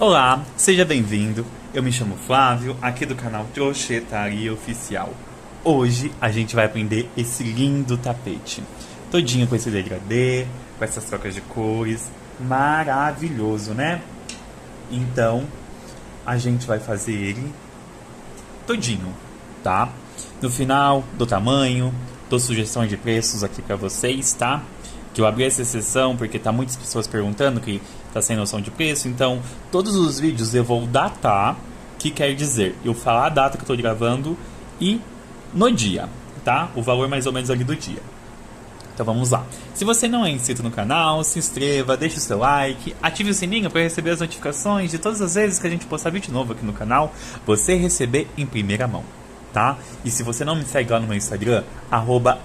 Olá, seja bem-vindo. Eu me chamo Flávio, aqui do canal Crochetaria Oficial. Hoje a gente vai aprender esse lindo tapete, todinho com esse degradê, com essas trocas de cores, maravilhoso, né? Então, a gente vai fazer ele todinho, tá? No final, do tamanho, dou sugestões de preços aqui pra vocês, tá? Que eu abri essa sessão porque tá muitas pessoas perguntando que tá sem noção de preço. Então, todos os vídeos eu vou datar, que quer dizer, eu falar a data que eu tô gravando e no dia, tá? O valor mais ou menos ali do dia. Então vamos lá. Se você não é inscrito no canal, se inscreva, deixe o seu like, ative o sininho para receber as notificações de todas as vezes que a gente postar vídeo novo aqui no canal, você receber em primeira mão, tá? E se você não me segue lá no meu Instagram,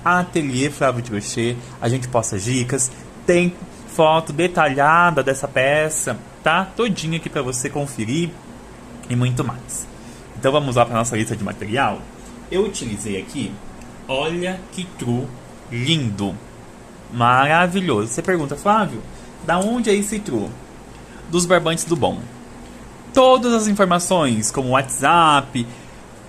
@atelier_Flávio_de_Crochê, a gente posta dicas, tem foto detalhada dessa peça, tá? Todinha aqui para você conferir e muito mais. Então vamos lá para nossa lista de material. Eu utilizei aqui, olha que true lindo, maravilhoso. Você pergunta, Flávio, da onde é esse true? Dos Barbantes do Bom. Todas as informações, como WhatsApp,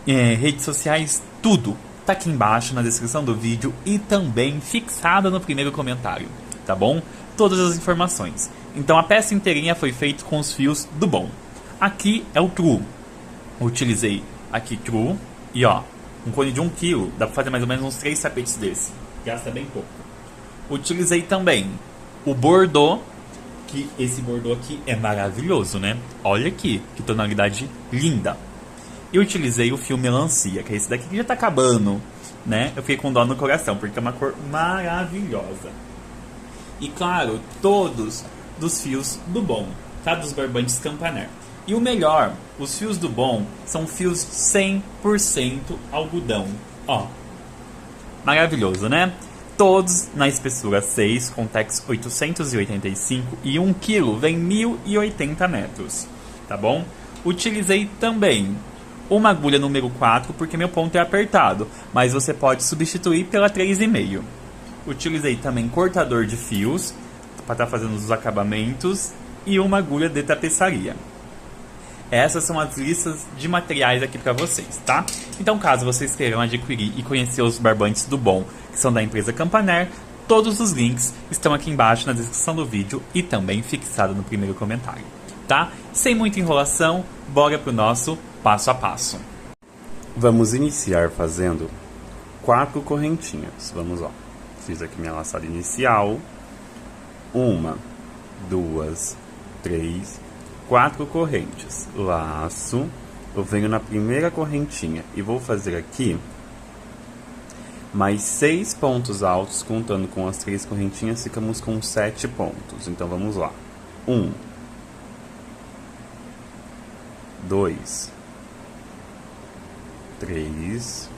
redes sociais, tudo tá aqui embaixo na descrição do vídeo e também fixada no primeiro comentário, tá bom? Todas as informações. Então a peça inteirinha foi feita com os fios do Bom. Aqui é o true. Utilizei aqui true e ó, um cone de 1 kg, dá pra fazer mais ou menos uns 3 tapetes desse. Gasta bem pouco. Utilizei também o bordô, que esse bordô aqui é maravilhoso, né? Olha aqui, que tonalidade linda. E utilizei o fio melancia, que é esse daqui que já tá acabando, né? Eu fiquei com dó no coração, porque é uma cor maravilhosa. E claro, todos dos fios do Bom, tá? Dos Barbantes Campaner. E o melhor, os fios do Bom são fios 100% algodão. Ó, maravilhoso, né? Todos na espessura 6, com Tex 885 e 1 kg, vem 1080 metros, tá bom? Utilizei também uma agulha número 4, porque meu ponto é apertado, mas você pode substituir pela 3,5. Utilizei também cortador de fios, para estar fazendo os acabamentos, e uma agulha de tapeçaria. Essas são as listas de materiais aqui para vocês, tá? Então, caso vocês queiram adquirir e conhecer os barbantes do Bom, que são da empresa Campaner, todos os links estão aqui embaixo na descrição do vídeo e também fixado no primeiro comentário, tá? Sem muita enrolação, bora pro nosso passo a passo. Vamos iniciar fazendo 4 correntinhas. Vamos lá. Fiz aqui minha laçada inicial. 1, 2, 3, 4 correntes, laço, eu venho na primeira correntinha e vou fazer aqui mais 6 pontos altos, contando com as 3 correntinhas, ficamos com 7 pontos. Então vamos lá. 1, 2, 3,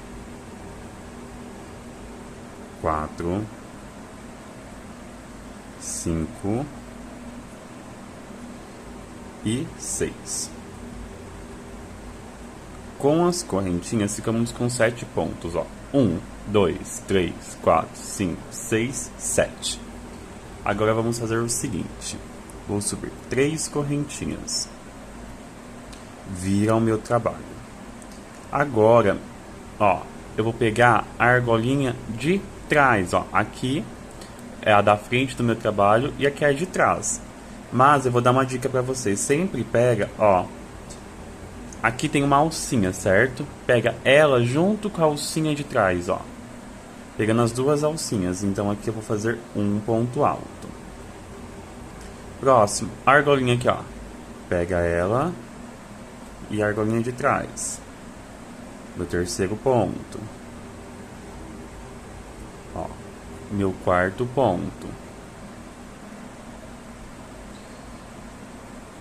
4, 5 e 6. Com as correntinhas ficamos com 7 pontos, ó. 1, 2, 3, 4, 5, 6, 7. Agora vamos fazer o seguinte. Vou subir 3 correntinhas. Vira o meu trabalho. Agora, ó, eu vou pegar a argolinha de trás, ó. Aqui é a da frente do meu trabalho e aqui é a de trás. Mas eu vou dar uma dica pra vocês. Sempre pega, ó. Aqui tem uma alcinha, certo? Pega ela junto com a alcinha de trás, ó. Pegando as duas alcinhas. Então aqui eu vou fazer um ponto alto. Próximo, a argolinha aqui, ó. Pega ela e a argolinha de trás. Do terceiro ponto. Ó. Meu quarto ponto.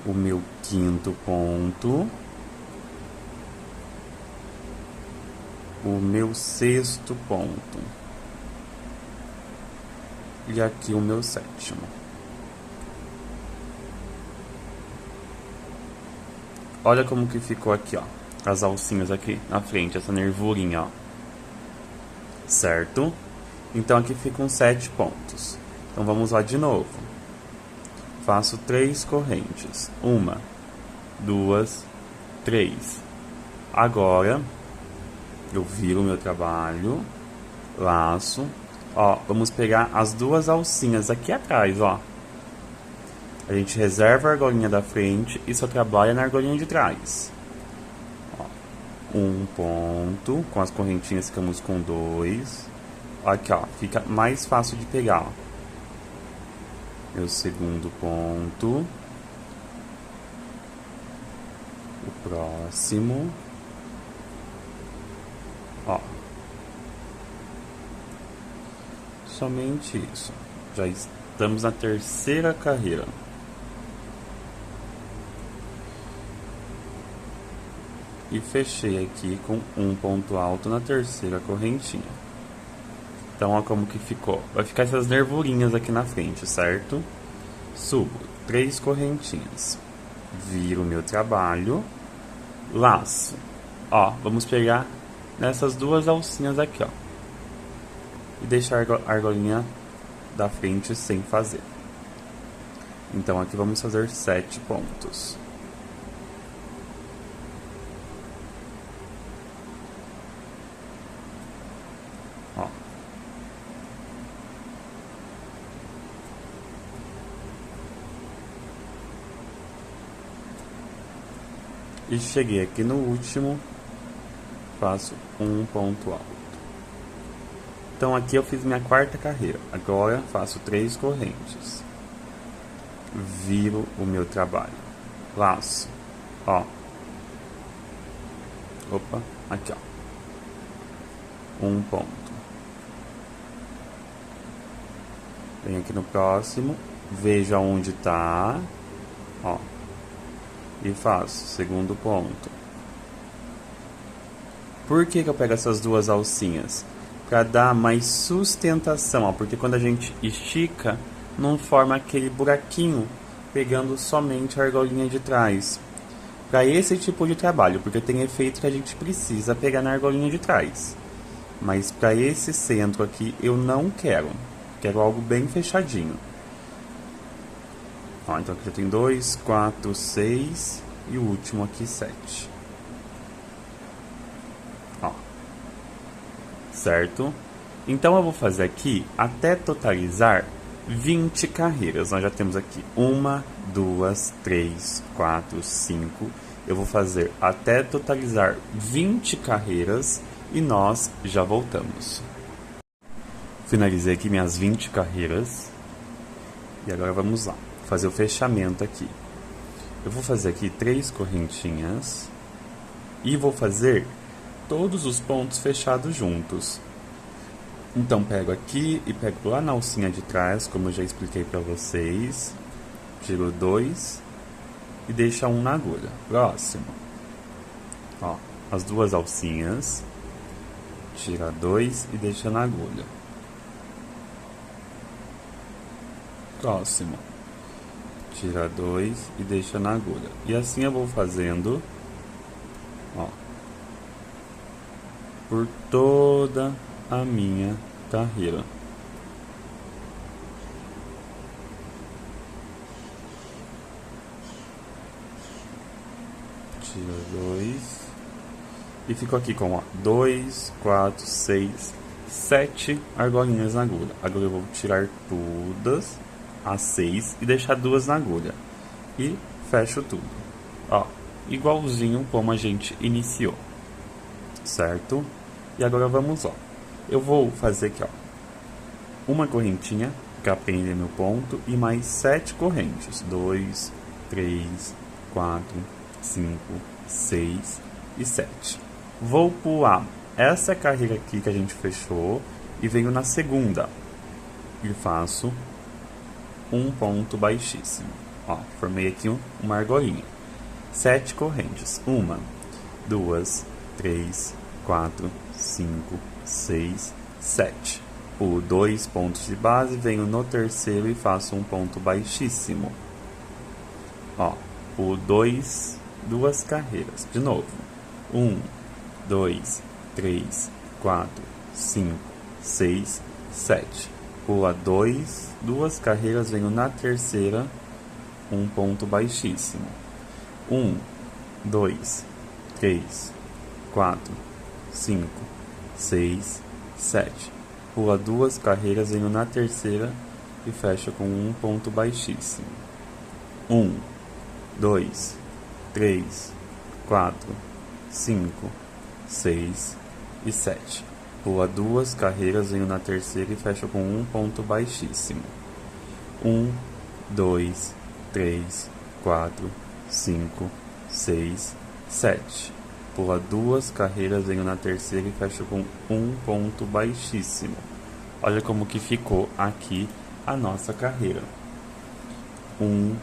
O meu quinto ponto, o meu sexto ponto e aqui o meu sétimo. Olha como que ficou aqui, ó, as alcinhas aqui na frente, essa nervurinha, ó, certo? Então aqui ficam 7 pontos. Então vamos lá de novo. Faço 3 correntes. 1, 2, 3. Agora, eu viro o meu trabalho, laço, ó, vamos pegar as duas alcinhas aqui atrás, ó. A gente reserva a argolinha da frente e só trabalha na argolinha de trás. Ó, um ponto, com as correntinhas ficamos com 2. Aqui, ó, fica mais fácil de pegar, ó. Meu segundo ponto. O próximo. Ó. Somente isso. Já estamos na terceira carreira. E fechei aqui com um ponto alto na terceira correntinha. Então, ó como que ficou. Vai ficar essas nervurinhas aqui na frente, certo? Subo 3 correntinhas. Viro o meu trabalho. Laço. Ó, vamos pegar nessas duas alcinhas aqui, ó. E deixar a argolinha da frente sem fazer. Então, aqui vamos fazer 7 pontos. Ó. E cheguei aqui no último, faço um ponto alto. Então aqui eu fiz minha quarta carreira. Agora faço 3 correntes. Viro o meu trabalho. Laço. Ó. Opa, aqui ó. Um ponto. Venho aqui no próximo, vejo aonde tá, ó. E faço segundo ponto. Por que eu pego essas duas alcinhas? Para dar mais sustentação, ó, porque quando a gente estica, não forma aquele buraquinho, pegando somente a argolinha de trás. Para esse tipo de trabalho, porque tem efeito que a gente precisa pegar na argolinha de trás. Mas para esse centro aqui, eu não quero. Quero algo bem fechadinho. Ó, então aqui já tem 2, 4, 6 e o último aqui 7. Ó. Certo? Então eu vou fazer aqui até totalizar 20 carreiras. Nós já temos aqui 1, 2, 3, 4, 5. Eu vou fazer até totalizar 20 carreiras e nós já voltamos. Finalizei aqui minhas 20 carreiras. E agora vamos lá. Fazer o fechamento aqui. Eu vou fazer aqui 3 correntinhas e vou fazer todos os pontos fechados juntos. Então pego aqui e pego lá na alcinha de trás, como eu já expliquei para vocês. Tiro 2 e deixo um na agulha. Próximo. Ó, as duas alcinhas. Tira 2 e deixa na agulha. Próximo. Tira 2 e deixa na agulha. E assim eu vou fazendo, ó, por toda a minha carreira. Tira 2 e fico aqui com 2, 4, 6, 7 argolinhas na agulha. Agora eu vou tirar todas as 6 e deixar 2 na agulha. E fecho tudo. Ó, igualzinho como a gente iniciou. Certo? E agora vamos, ó. Eu vou fazer aqui, ó, uma correntinha para prender meu ponto e mais 7 correntes. 2, 3, 4, 5, 6 e 7. Vou pular essa carreira aqui que a gente fechou e venho na segunda. E faço um ponto baixíssimo. Ó, formei aqui uma argolinha. 7 correntes. 1, 2, 3, 4, 5, 6, 7. Pulo 2 pontos de base, venho no terceiro e faço um ponto baixíssimo. Ó, pulo 2 carreiras. De novo. 1, 2, 3, 4, 5, 6, 7. Pula 2 carreiras, venho na terceira, um ponto baixíssimo. 1, 2, 3, 4, 5, 6, 7. Pula 2 carreiras indo na terceira e fecha com um ponto baixíssimo. 1, 2, 3, 4, 5, 6 e 7. Pula 2 carreiras indo na terceira e fecha com um ponto baixíssimo. 1, 2, 3, 4, 5, 6, 7. Pula 2 carreiras indo na terceira e fecha com um ponto baixíssimo. Olha como que ficou aqui a nossa carreira. 1,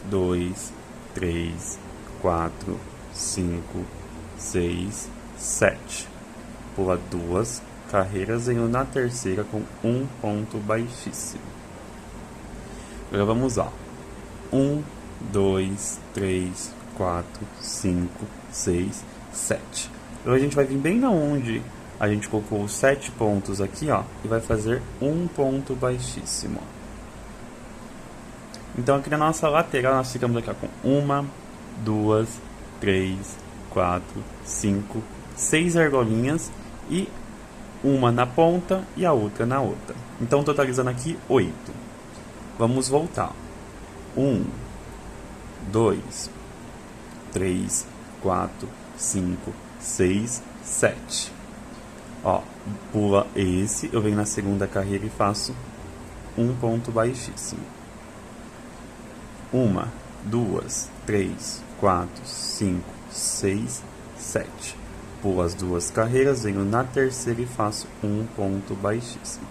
2, 3, 4, 5, 6, 7. Pula 2 carreiras indo na terceira com um ponto baixíssimo. Agora vamos lá. 1, 2, 3, 4, 5, 6, 7. Agora a gente vai vir bem na onde a gente colocou os 7 pontos aqui, ó, e vai fazer um ponto baixíssimo. Então aqui na nossa lateral nós ficamos aqui ó, com 1, 2, 3, 4, 5, 6 argolinhas e uma na ponta e a outra na outra. Então totalizando aqui 8. Vamos voltar. 1, 2, 3, 4, 5, 6, 7. Ó, pula esse, eu venho na segunda carreira e faço um ponto baixíssimo. 1, 2, 3, 4, 5, 6, 7. Pulo as 2 carreiras, venho na terceira e faço um ponto baixíssimo.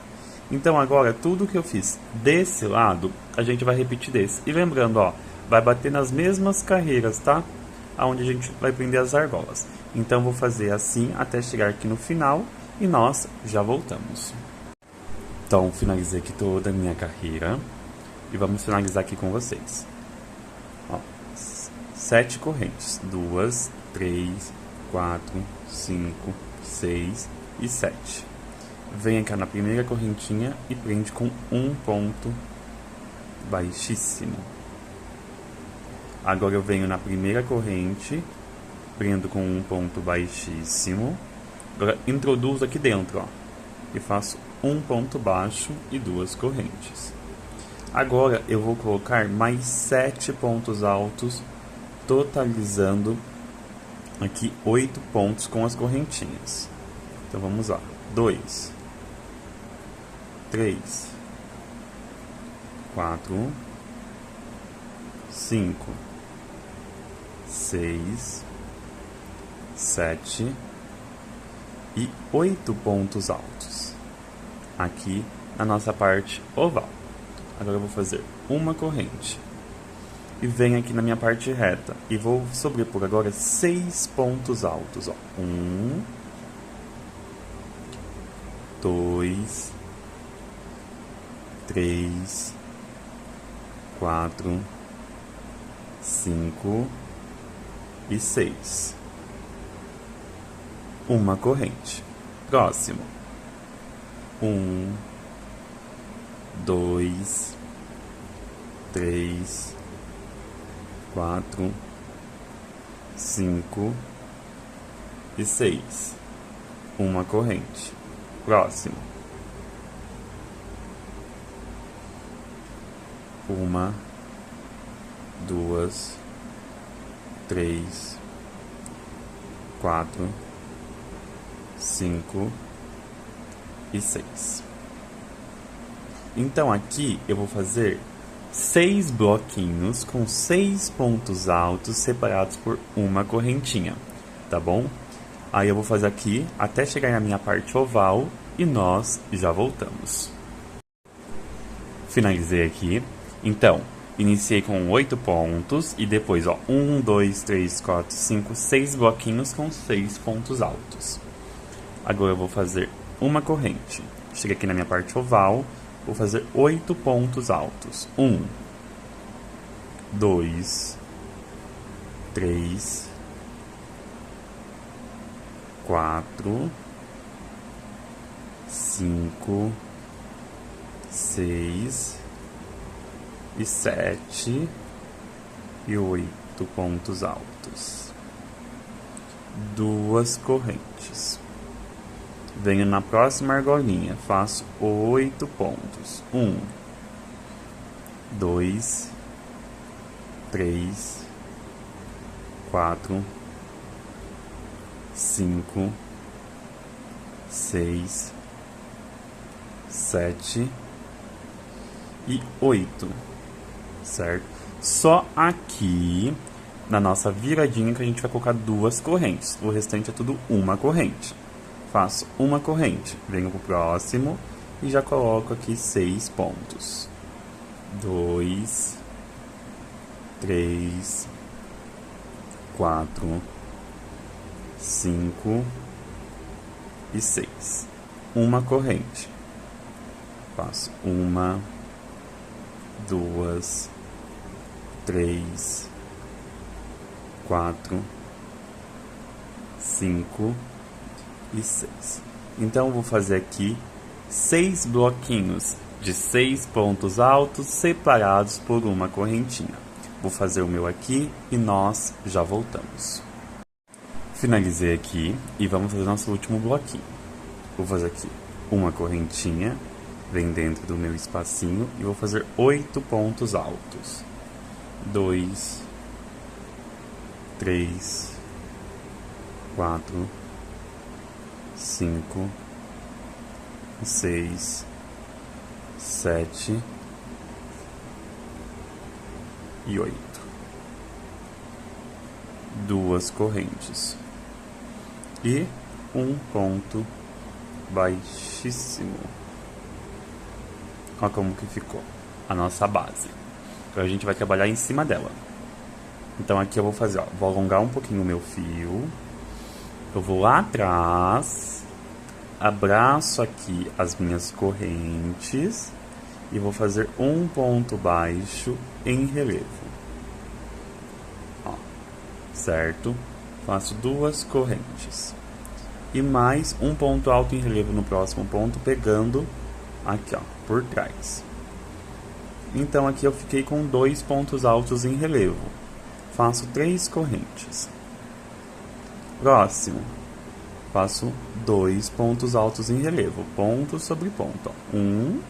Então agora tudo que eu fiz desse lado, a gente vai repetir desse. E lembrando, ó, vai bater nas mesmas carreiras, tá? Aonde a gente vai prender as argolas. Então vou fazer assim até chegar aqui no final e nós já voltamos. Então finalizei aqui toda a minha carreira e vamos finalizar aqui com vocês. Ó, 7 correntes, 2, 3, 4, 5, 6 e 7. Vem aqui na primeira correntinha e prende com um ponto baixíssimo. Agora eu venho na primeira corrente, prendo com um ponto baixíssimo. Agora introduzo aqui dentro, ó, e faço um ponto baixo e 2 correntes. Agora eu vou colocar mais 7 pontos altos, totalizando aqui 8 pontos com as correntinhas. Então vamos lá. 2, 3, 4, 5, 6, 7 e 8 pontos altos aqui na nossa parte oval. Agora eu vou fazer uma corrente e venho aqui na minha parte reta e vou sobrepor agora 6 pontos altos, ó. 1, 2, 3, 4, 5 e 6. Uma corrente. Próximo. 1, 2, 3, 4, 5 e 6. Uma corrente. Próximo. 1, 2, 3, 4, 5 e 6. Então aqui eu vou fazer 6 bloquinhos com 6 pontos altos separados por uma correntinha, tá bom? Aí eu vou fazer aqui até chegar na minha parte oval e nós já voltamos. Finalizei aqui. Então, iniciei com 8 pontos e depois, ó, 1, 2, 3, 4, 5, 6 bloquinhos com 6 pontos altos. Agora eu vou fazer uma corrente. Cheguei aqui na minha parte oval, vou fazer 8 pontos altos. 1, 2, 3, 4, 5, 6 e 7 e 8 pontos altos. 2 correntes. Venho na próxima argolinha, faço 8 pontos. 1, 2, 3, 4, 5, 6, 7 e 8, certo? Só aqui na nossa viradinha que a gente vai colocar 2 correntes. O restante é tudo uma corrente. Faço uma corrente, venho pro próximo e já coloco aqui 6 pontos. 2, 3, 4, 5 e 6. Uma corrente. Faço 1, 2, 3, 4, 5 e 6. Então, eu vou fazer aqui 6 bloquinhos de 6 pontos altos separados por uma correntinha. Vou fazer o meu aqui e nós já voltamos. Finalizei aqui e vamos fazer nosso último bloquinho. Vou fazer aqui uma correntinha, vem dentro do meu espacinho e vou fazer 8 pontos altos. 2, 3, 4, 5, 6, 7 e 8. 2 correntes e um ponto baixíssimo. Olha como que ficou a nossa base. Agora a gente vai trabalhar em cima dela. Então aqui eu vou fazer, ó, vou alongar um pouquinho o meu fio. Eu vou lá atrás, abraço aqui as minhas correntes e vou fazer um ponto baixo em relevo. Ó, certo? Faço 2 correntes. E mais um ponto alto em relevo no próximo ponto, pegando aqui, ó, por trás. Então aqui eu fiquei com 2 pontos altos em relevo. Faço 3 correntes. Próximo, faço 2 pontos altos em relevo, ponto sobre ponto, 1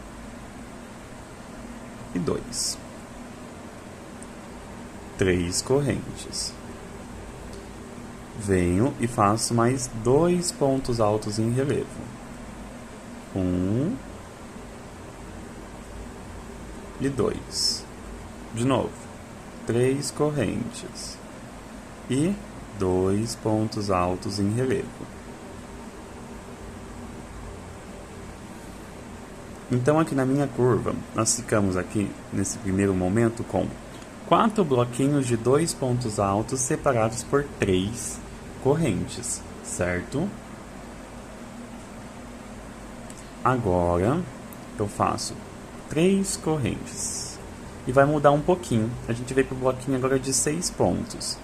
e 2. 3 correntes. Venho e faço mais 2 pontos altos em relevo, 1 e 2. De novo, 3 correntes e 2 pontos altos em relevo. Então aqui na minha curva, nós ficamos aqui nesse primeiro momento com 4 bloquinhos de 2 pontos altos separados por 3 correntes, certo? Agora eu faço 3 correntes e vai mudar um pouquinho. A gente veio para o bloquinho agora de 6 pontos.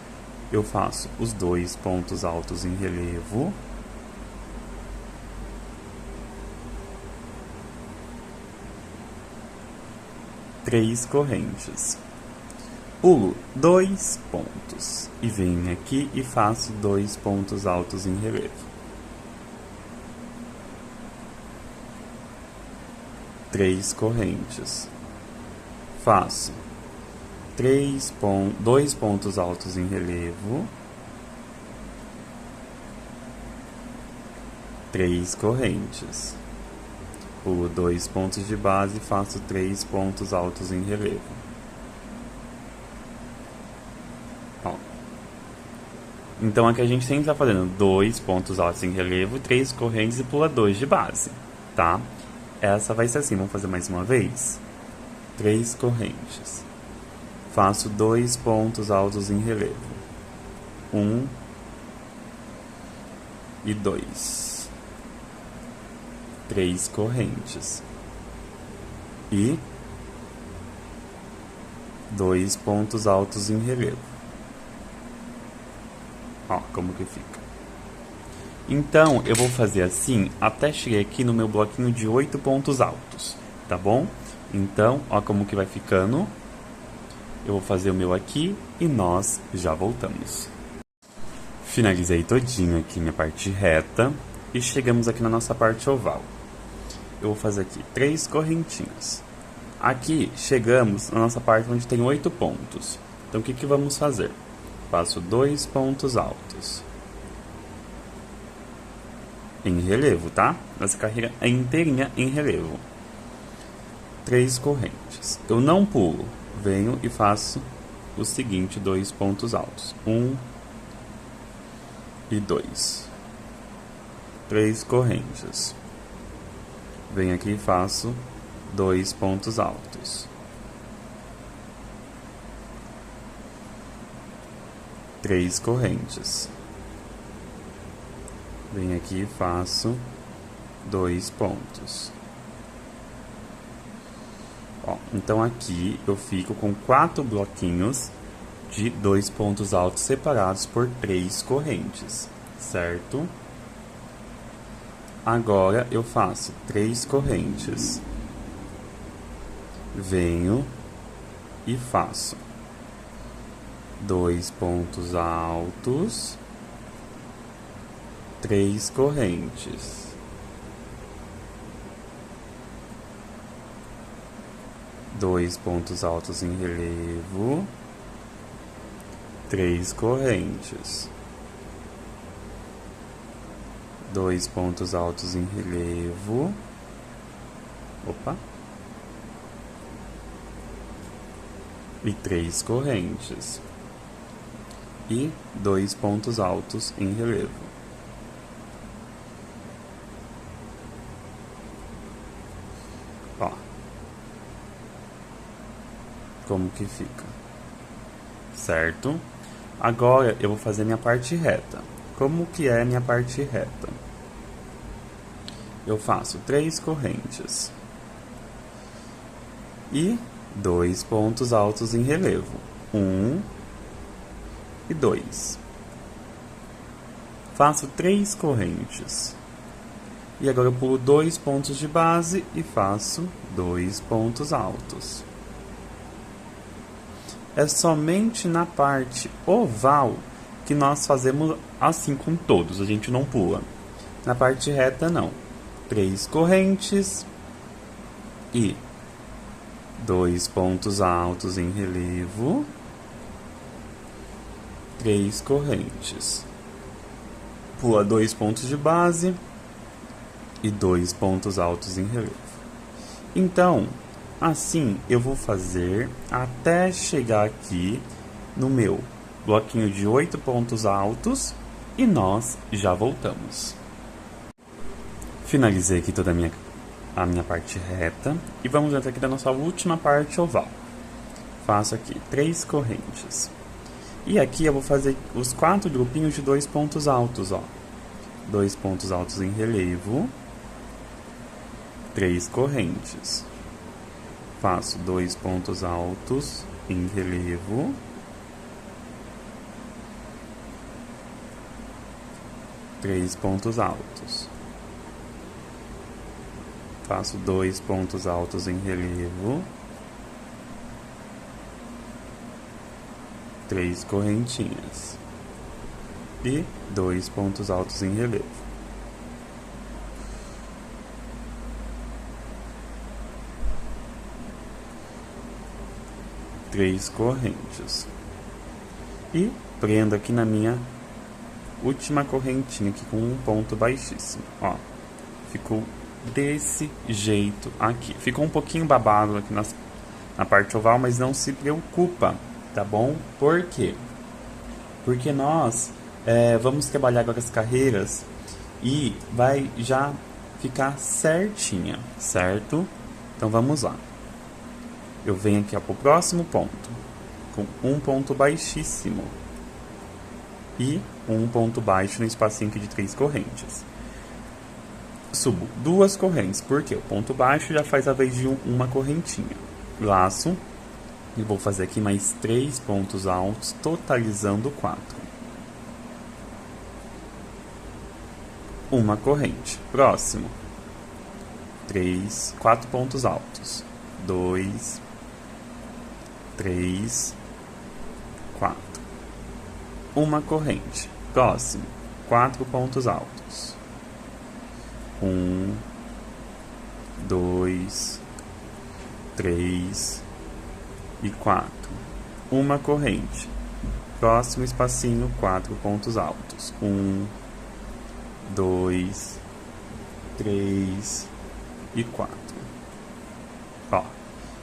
Eu faço os 2 pontos altos em relevo, três correntes, pulo 2 pontos e venho aqui e faço 2 pontos altos em relevo, 3 correntes, faço 2 pontos altos em relevo, 3 correntes, pulo 2 pontos de base e faço 3 pontos altos em relevo. Ó. Então aqui a gente sempre está fazendo 2 pontos altos em relevo, 3 correntes e pula 2 de base, tá? Essa vai ser assim, vamos fazer mais uma vez? 3 correntes. Faço 2 pontos altos em relevo, 1 e 2, 3 correntes e 2 pontos altos em relevo. Ó, como que fica. Então, eu vou fazer assim até chegar aqui no meu bloquinho de 8 pontos altos, tá bom? Então, ó como que vai ficando. Eu vou fazer o meu aqui e nós já voltamos. Finalizei todinho aqui minha parte reta e chegamos aqui na nossa parte oval. Eu vou fazer aqui 3 correntinhas. Aqui chegamos na nossa parte onde tem 8 pontos. Então o que vamos fazer? Faço 2 pontos altos. Em relevo, tá? Essa carreira é inteirinha em relevo. 3 correntes. Eu não pulo. Venho e faço o seguinte, 2 pontos altos. 1 e 2. 3 correntes. Venho aqui e faço 2 pontos altos. 3 correntes. Venho aqui e faço 2 pontos. Ó, então aqui eu fico com 4 bloquinhos de 2 pontos altos separados por 3 correntes, certo? Agora eu faço 3 correntes. Venho e faço 2 pontos altos, 3 correntes. Dois pontos altos em relevo, 3 correntes. 2 pontos altos em relevo. Opa. E 3 correntes. E 2 pontos altos em relevo. Ó. Como que fica? Certo? Agora eu vou fazer minha parte reta. Como que é minha parte reta? Eu faço 3 correntes e 2 pontos altos em relevo, 1 e 2. Faço 3 correntes e agora eu pulo 2 pontos de base e faço 2 pontos altos. É somente na parte oval que nós fazemos assim com todos, a gente não pula. Na parte reta não. 3 correntes e 2 pontos altos em relevo, 3 correntes. Pula 2 pontos de base e 2 pontos altos em relevo. Então, assim eu vou fazer até chegar aqui no meu bloquinho de 8 pontos altos e nós já voltamos. Finalizei aqui toda a minha parte reta e vamos entrar aqui da nossa última parte oval. Faço aqui 3 correntes. E aqui eu vou fazer os 4 grupinhos de 2 pontos altos, ó. 2 pontos altos em relevo, 3 correntes. Faço 2 pontos altos em relevo, 3 pontos altos. Faço 2 pontos altos em relevo, 3 correntinhas e 2 pontos altos em relevo. Três correntes e prendo aqui na minha última correntinha aqui com um ponto baixíssimo, ó. Ficou desse jeito aqui. Ficou um pouquinho babado aqui na parte oval, mas não se preocupa, tá bom? Por quê? Porque nós vamos trabalhar agora as carreiras e vai já ficar certinha, certo? Então vamos lá. Eu venho aqui para o próximo ponto, com um ponto baixíssimo e um ponto baixo no espacinho aqui de 3 correntes. Subo 2 correntes, porque o ponto baixo já faz a vez de uma correntinha. Laço e vou fazer aqui mais 3 pontos altos, totalizando 4. Uma corrente. Próximo. 4 pontos altos. 2, 3, 4. Uma corrente. Próximo, 4 pontos altos. 1, 2, 3 e 4. Uma corrente. Próximo espacinho, 4 pontos altos. 1, 2, 3 e 4. Ó.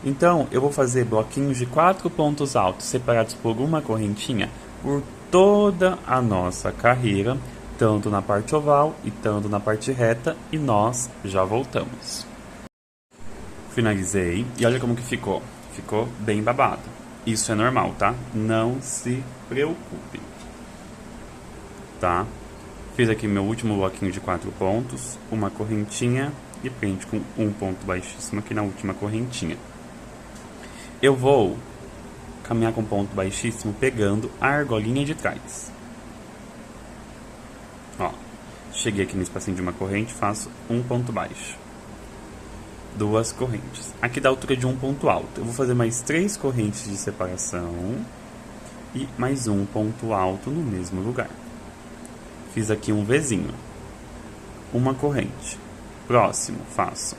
Então, eu vou fazer bloquinhos de 4 pontos altos separados por uma correntinha por toda a nossa carreira, tanto na parte oval e tanto na parte reta, e nós já voltamos. Finalizei e olha como que ficou. Ficou bem babado. Isso é normal, tá? Não se preocupe. Tá? Fiz aqui meu último bloquinho de 4 pontos, uma correntinha e prende com um ponto baixíssimo aqui na última correntinha. Eu vou caminhar com ponto baixíssimo pegando a argolinha de trás. Ó, cheguei aqui no espacinho de uma corrente, faço um ponto baixo. 2 correntes. Aqui da altura de um ponto alto. Eu vou fazer mais 3 correntes de separação e mais um ponto alto no mesmo lugar. Fiz aqui um Vzinho. Uma corrente. Próximo, faço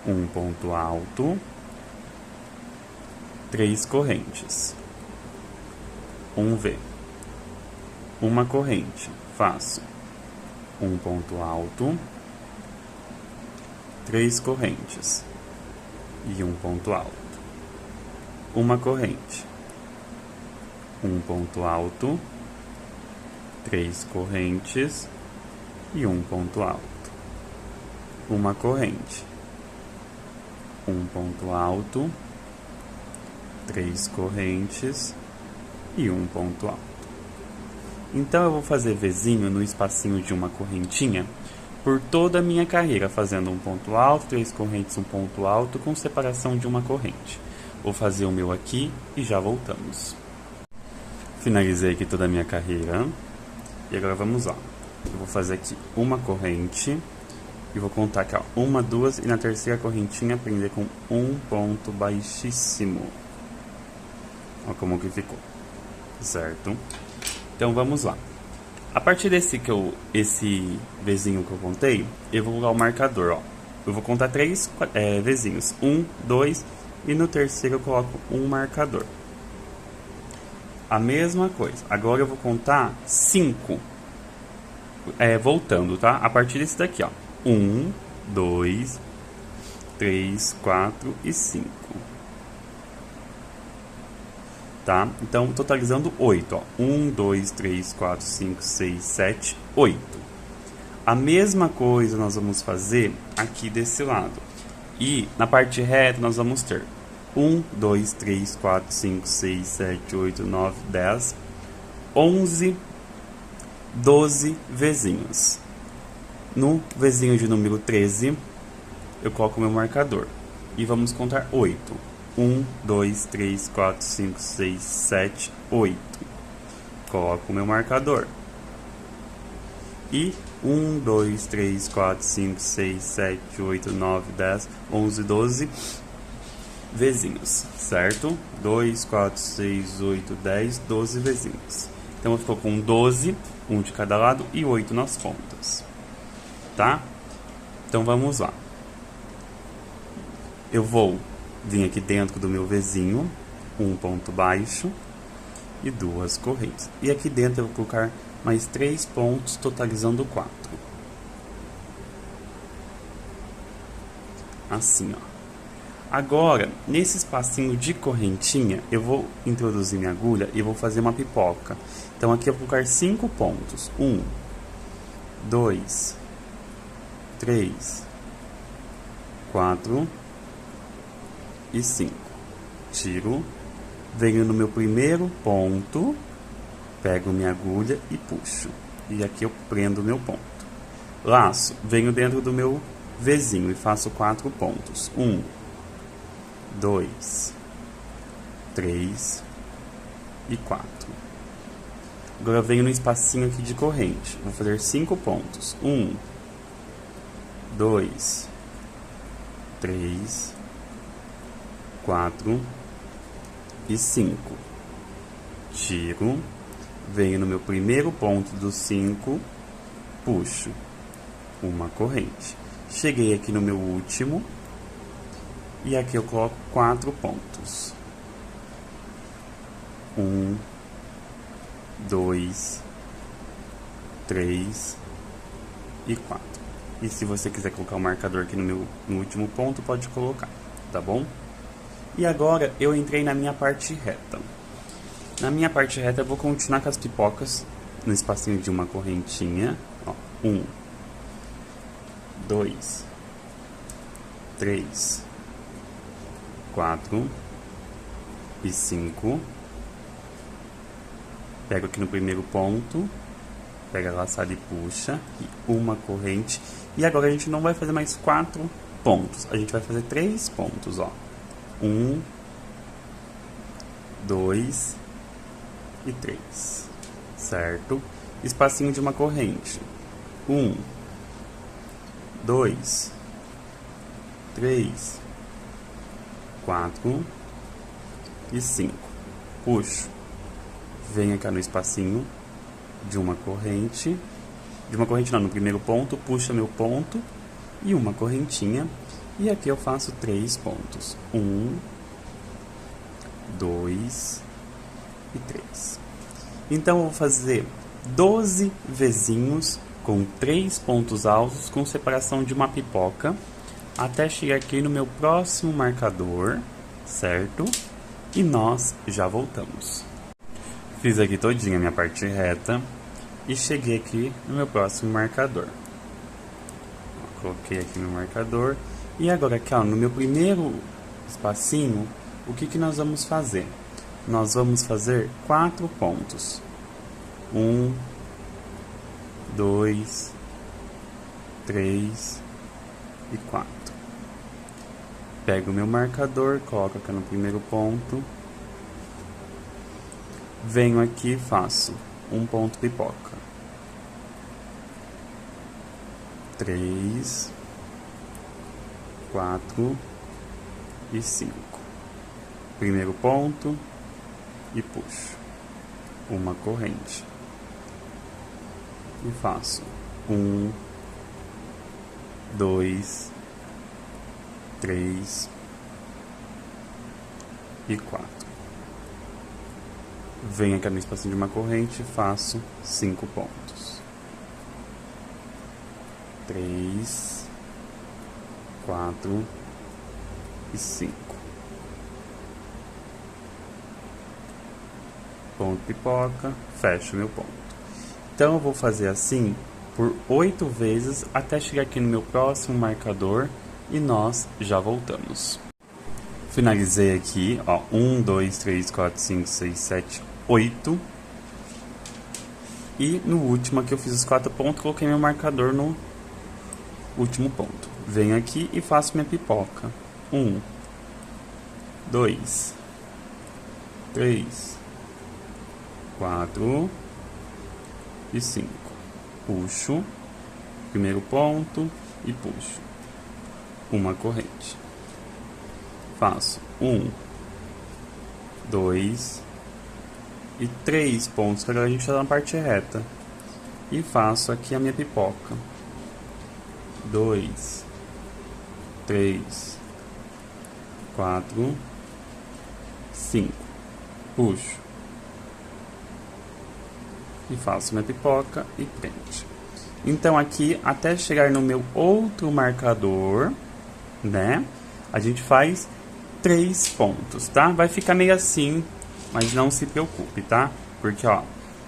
um ponto alto, 3 correntes, um V, uma corrente, faço um ponto alto, 3 correntes e um ponto alto, uma corrente, um ponto alto, 3 correntes e um ponto alto, uma corrente, um ponto alto, 3 correntes e um ponto alto. Então eu vou fazer Vzinho no espacinho de uma correntinha por toda a minha carreira, fazendo um ponto alto, 3 correntes, um ponto alto, com separação de uma corrente. Vou fazer o meu aqui e já voltamos. Finalizei aqui toda a minha carreira e agora vamos lá. Eu vou fazer aqui uma corrente e vou contar aqui, ó, 1, 2 e na terceira correntinha prender com um ponto baixíssimo. Olha como que ficou, certo? Então vamos lá. A partir esse Vzinho que eu contei, eu vou usar o marcador, ó. Eu vou contar 3 Vzinhos, 1, 2 e no terceiro eu coloco um marcador. A mesma coisa. Agora eu vou contar 5, voltando, tá? A partir desse daqui, ó. 1, 2, 3, 4 e 5. Tá? Então, totalizando 8, ó. 1, 2, 3, 4, 5, 6, 7, 8. A mesma coisa nós vamos fazer aqui desse lado. E na parte reta nós vamos ter 1, 2, 3, 4, 5, 6, 7, 8, 9, 10, 11, 12 Vzinhos. No Vzinho de número 13, eu coloco o meu marcador. E vamos contar 8. 1, 2, 3, 4, 5, 6, 7, 8. Coloco o meu marcador. E 1, 2, 3, 4, 5, 6, 7, 8, 9, 10, 11, 12 Vzinhos, certo? 2, 4, 6, 8, 10, 12 Vzinhos. Então, ficou com 12, um de cada lado e 8 nas pontas. Tá? Então, vamos lá. Eu vou vir aqui dentro do meu Vzinho, um ponto baixo e 2 correntes. E aqui dentro eu vou colocar mais 3 pontos, totalizando 4. Assim, ó. Agora, nesse espacinho de correntinha, eu vou introduzir minha agulha e vou fazer uma pipoca. Então, aqui eu vou colocar 5 pontos. 1, 2, 3, 4 e 5. Tiro, venho no meu primeiro ponto, pego minha agulha e puxo. E aqui eu prendo o meu ponto. Laço, venho dentro do meu Vzinho e faço 4 pontos. 1, 2, 3 e 4. Agora eu venho no espacinho aqui de corrente. Vou fazer 5 pontos. 1, 2, 3, 4 e 5. Tiro, venho no meu primeiro ponto dos 5, puxo uma corrente. Cheguei aqui no meu último e aqui eu coloco 4 pontos. 1, 2, 3 e 4. E se você quiser colocar o marcador aqui no último ponto, pode colocar, tá bom? E agora eu entrei na minha parte reta. Na minha parte reta eu vou continuar com as pipocas no espacinho de uma correntinha. 1, 2, 3, 4 e 5. Pego aqui no primeiro ponto, pega a laçada e puxa, e uma corrente. E agora a gente não vai fazer mais 4 pontos, a gente vai fazer 3 pontos, ó. 1, 2 e 3, certo? Espacinho de uma corrente. 1, 2, 3, 4 e 5. Puxo. Venho aqui no espacinho de uma corrente. De uma corrente não, no primeiro ponto, puxa meu ponto e uma correntinha. E aqui eu faço 3 pontos. 1, 2 e 3. Então eu vou fazer 12 vezinhos com 3 pontos altos com separação de uma pipoca até chegar aqui no meu próximo marcador, certo? E nós já voltamos. Fiz aqui todinha a minha parte reta e cheguei aqui no meu próximo marcador. Coloquei aqui meu marcador e agora aqui, ó, no meu primeiro espacinho, o que nós vamos fazer? Nós vamos fazer 4 pontos. 1, 2, 3 e 4. Pego o meu marcador, coloco aqui no primeiro ponto. Venho aqui e faço um ponto pipoca. 3, 4 e 5. Primeiro ponto e puxo uma corrente. E faço 1, 2, 3 e 4. Venho aqui no espacinho de uma corrente e faço 5 pontos. 3, 4 e 5. Ponto pipoca, fecho meu ponto. Então eu vou fazer assim por 8 vezes até chegar aqui no meu próximo marcador e nós já voltamos. Finalizei aqui, ó, 1, 2, 3, 4, 5, 6, 7, 8. E no último aqui eu fiz os 4 pontos, coloquei meu marcador no último ponto. Venho aqui e faço minha pipoca. 1, 2, 3, 4 e 5. Puxo, primeiro ponto e puxo uma corrente. Faço 1, 2 e 3 pontos, que agora a gente está na parte reta. E faço aqui a minha pipoca. 2, 3, 4, 5. Puxo. E faço minha pipoca e prende. Então aqui, até chegar no meu outro marcador, né? A gente faz 3 pontos, tá? Vai ficar meio assim, mas não se preocupe, tá? Porque, ó,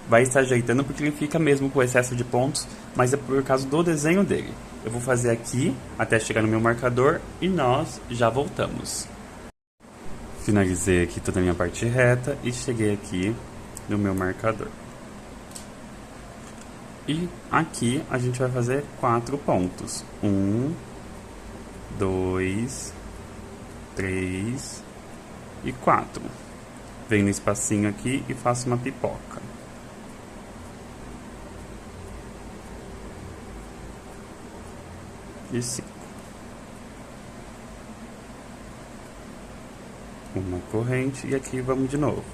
vai estar ajeitando porque ele fica mesmo com excesso de pontos, mas é por causa do desenho dele. Eu vou fazer aqui, até chegar no meu marcador, e nós já voltamos. Finalizei aqui toda a minha parte reta e cheguei aqui no meu marcador. E aqui a gente vai fazer 4 pontos. 1, 2, 3 e 4. Venho no espacinho aqui e faço uma pipoca. E 5. Uma corrente e aqui vamos de novo.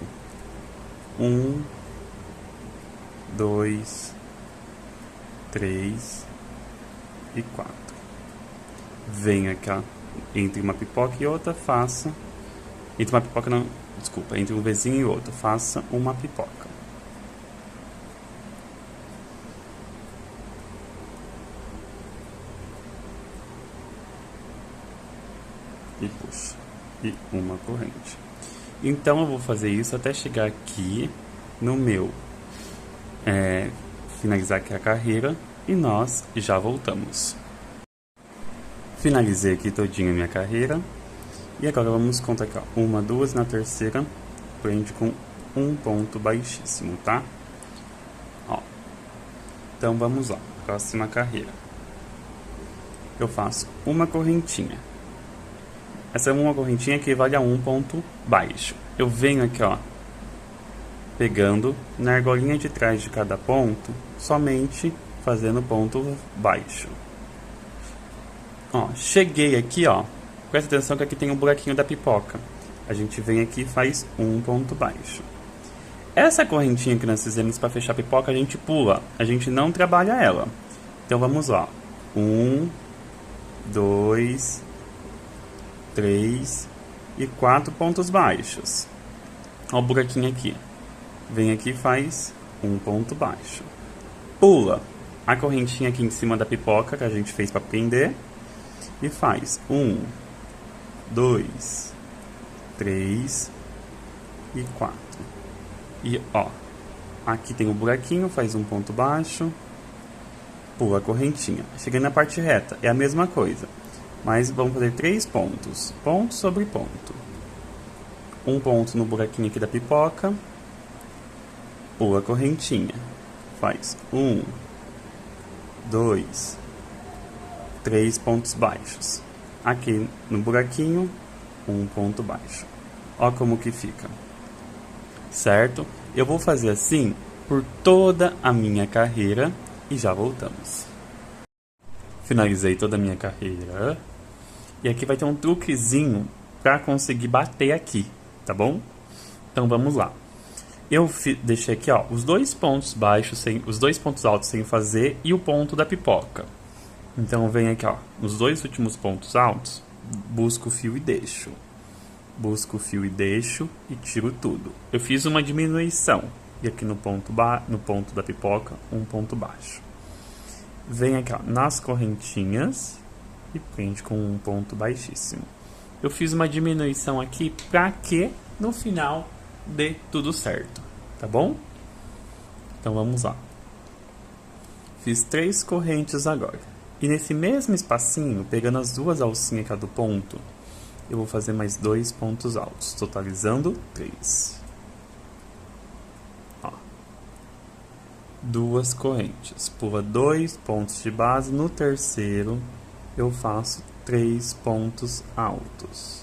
1, 2, 3 e 4. Venho aqui, ó, entre uma pipoca e outra, faça... Entre uma pipoca não... Desculpa, entre um vizinho e outro, faça uma pipoca. E puxa. E uma corrente. Então eu vou fazer isso até chegar aqui no meu... finalizar aqui a carreira e nós já voltamos. Finalizei aqui todinha a minha carreira. E agora vamos contar aqui, ó. 1, 2, na terceira, prende com um ponto baixíssimo, tá? Ó. Então vamos lá, próxima carreira. Eu faço uma correntinha. Essa uma correntinha equivale a um ponto baixo. Eu venho aqui, ó, pegando na argolinha de trás de cada ponto, somente fazendo ponto baixo. Ó, cheguei aqui, ó. Presta atenção que aqui tem um buraquinho da pipoca. A gente vem aqui e faz um ponto baixo. Essa correntinha que nós fizemos para fechar a pipoca, a gente pula. A gente não trabalha ela. Então vamos lá. 1, 2, 3 e 4 pontos baixos. Ó o buraquinho aqui. Vem aqui e faz um ponto baixo. Pula a correntinha aqui em cima da pipoca que a gente fez para prender. E faz 1, 2, 3 e 4. E ó, aqui tem um buraquinho, faz um ponto baixo, pula a correntinha. Chegando na parte reta, é a mesma coisa, mas vamos fazer 3 pontos, ponto sobre ponto. Um ponto no buraquinho aqui da pipoca, pula a correntinha, faz 1, 2, 3 pontos baixos. Aqui no buraquinho, um ponto baixo. Ó como que fica. Certo? Eu vou fazer assim por toda a minha carreira e já voltamos. Finalizei toda a minha carreira. E aqui vai ter um truquezinho para conseguir bater aqui, tá bom? Então vamos lá. Eu deixei aqui, ó, os 2 pontos baixos, os 2 pontos altos sem fazer e o ponto da pipoca. Então vem aqui, ó, nos 2 últimos pontos altos, busco o fio e deixo. Busco o fio e deixo e tiro tudo. Eu fiz uma diminuição. E aqui no ponto da pipoca, um ponto baixo. Vem aqui, ó, nas correntinhas e prende com um ponto baixíssimo. Eu fiz uma diminuição aqui para que no final dê tudo certo, tá bom? Então vamos lá. Fiz 3 correntes agora. E nesse mesmo espacinho, pegando as 2 alcinhas aqui do ponto, eu vou fazer mais 2 pontos altos, totalizando 3. Ó. 2 correntes. Pula 2 pontos de base. No terceiro, eu faço 3 pontos altos.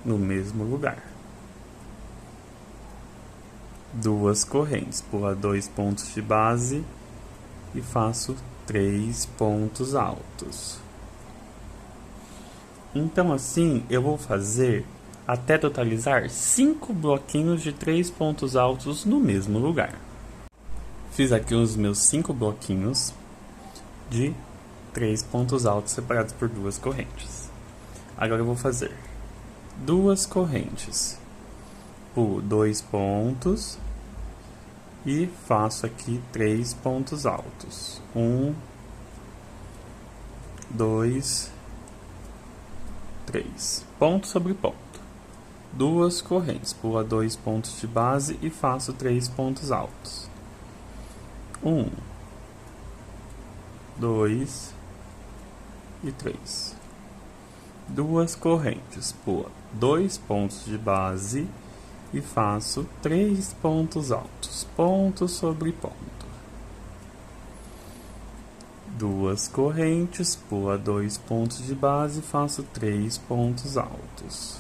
No mesmo lugar. 2 correntes. Pula 2 pontos de base e faço 3 pontos altos. Então assim, eu vou fazer até totalizar 5 bloquinhos de 3 pontos altos no mesmo lugar. Fiz aqui os meus 5 bloquinhos de 3 pontos altos separados por 2 correntes. Agora eu vou fazer 2 correntes, pulo 2 pontos e faço aqui 3 pontos altos. 1, 2, 3. Ponto sobre ponto. 2 correntes, pulo 2 pontos de base e faço 3 pontos altos. 1, 2 e 3. 2 correntes, pulo 2 pontos de base e faço 3 pontos altos, ponto sobre ponto. 2 correntes, pula 2 pontos de base e faço 3 pontos altos.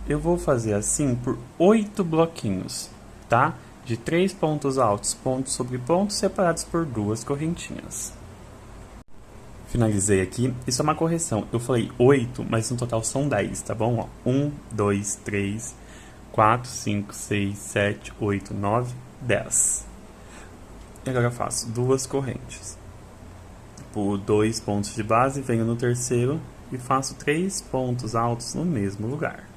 Eu vou fazer assim por 8 bloquinhos, tá? De 3 pontos altos, ponto sobre ponto, separados por 2 correntinhas. Finalizei aqui. Isso é uma correção. Eu falei 8, mas no total são 10, tá bom? Ó, 1, 2, 3, 4, 5, 6, 7, 8, 9, 10. E agora eu faço 2 correntes. Por 2 pontos de base, venho no terceiro e faço 3 pontos altos no mesmo lugar.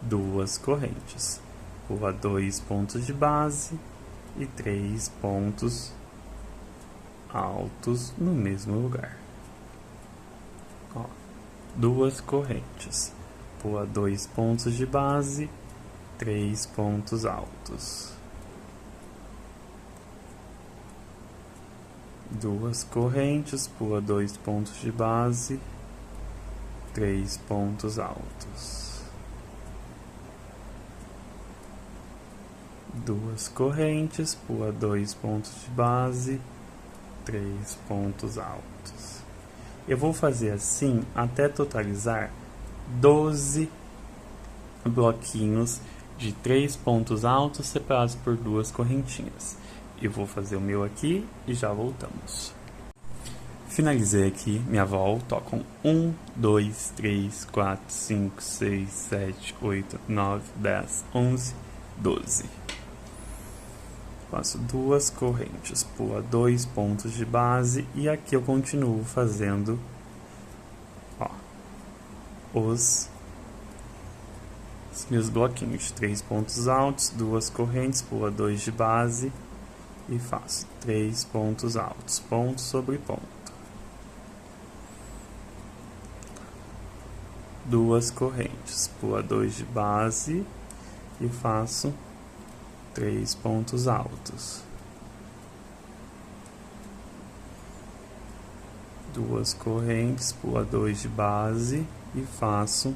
2 correntes. Pula 2 pontos de base e 3 pontos altos no mesmo lugar. Ó, 2 correntes. Pula 2 pontos de base, 3 pontos altos. 2 correntes, pula 2 pontos de base, 3 pontos altos. 2 correntes, pula 2 pontos de base, 3 pontos altos. Eu vou fazer assim até totalizar 12 bloquinhos de 3 pontos altos separados por 2 correntinhas. Eu vou fazer o meu aqui e já voltamos. Finalizei aqui minha volta, ó, com 1, 2, 3, 4, 5, 6, 7, 8, 9, 10, 11, 12. Faço 2 correntes, pula 2 pontos de base e aqui eu continuo fazendo, ó, os meus bloquinhos de 3 pontos altos, 2 correntes, pula 2 de base e faço 3 pontos altos, ponto sobre ponto. 2 correntes, pula 2 de base e faço 3 pontos altos. 2 correntes, pula 2 de base e faço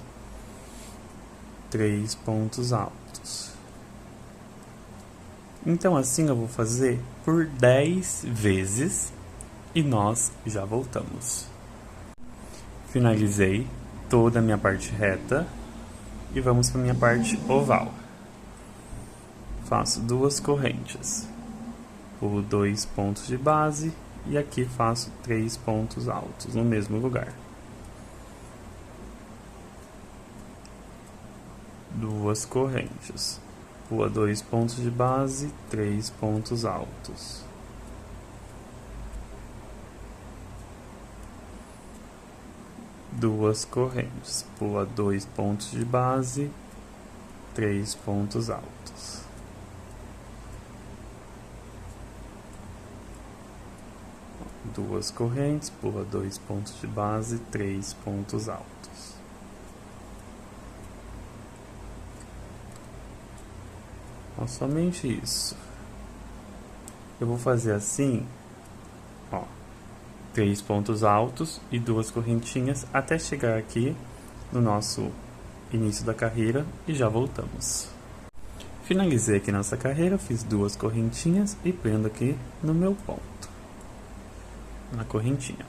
3 pontos altos. Então assim eu vou fazer por 10 vezes e nós já voltamos. Finalizei toda a minha parte reta e vamos para a minha parte oval. Faço 2 correntes, pulo 2 pontos de base e aqui faço 3 pontos altos no mesmo lugar. 2 correntes, pula 2 pontos de base, 3 pontos altos. 2 correntes, pula 2 pontos de base, 3 pontos altos. 2 correntes, pula 2 pontos de base, 3 pontos altos. Ó, somente isso. Eu vou fazer assim, ó, 3 pontos altos e 2 correntinhas até chegar aqui no nosso início da carreira e já voltamos. Finalizei aqui nossa carreira, fiz 2 correntinhas e prendo aqui no meu ponto, na correntinha.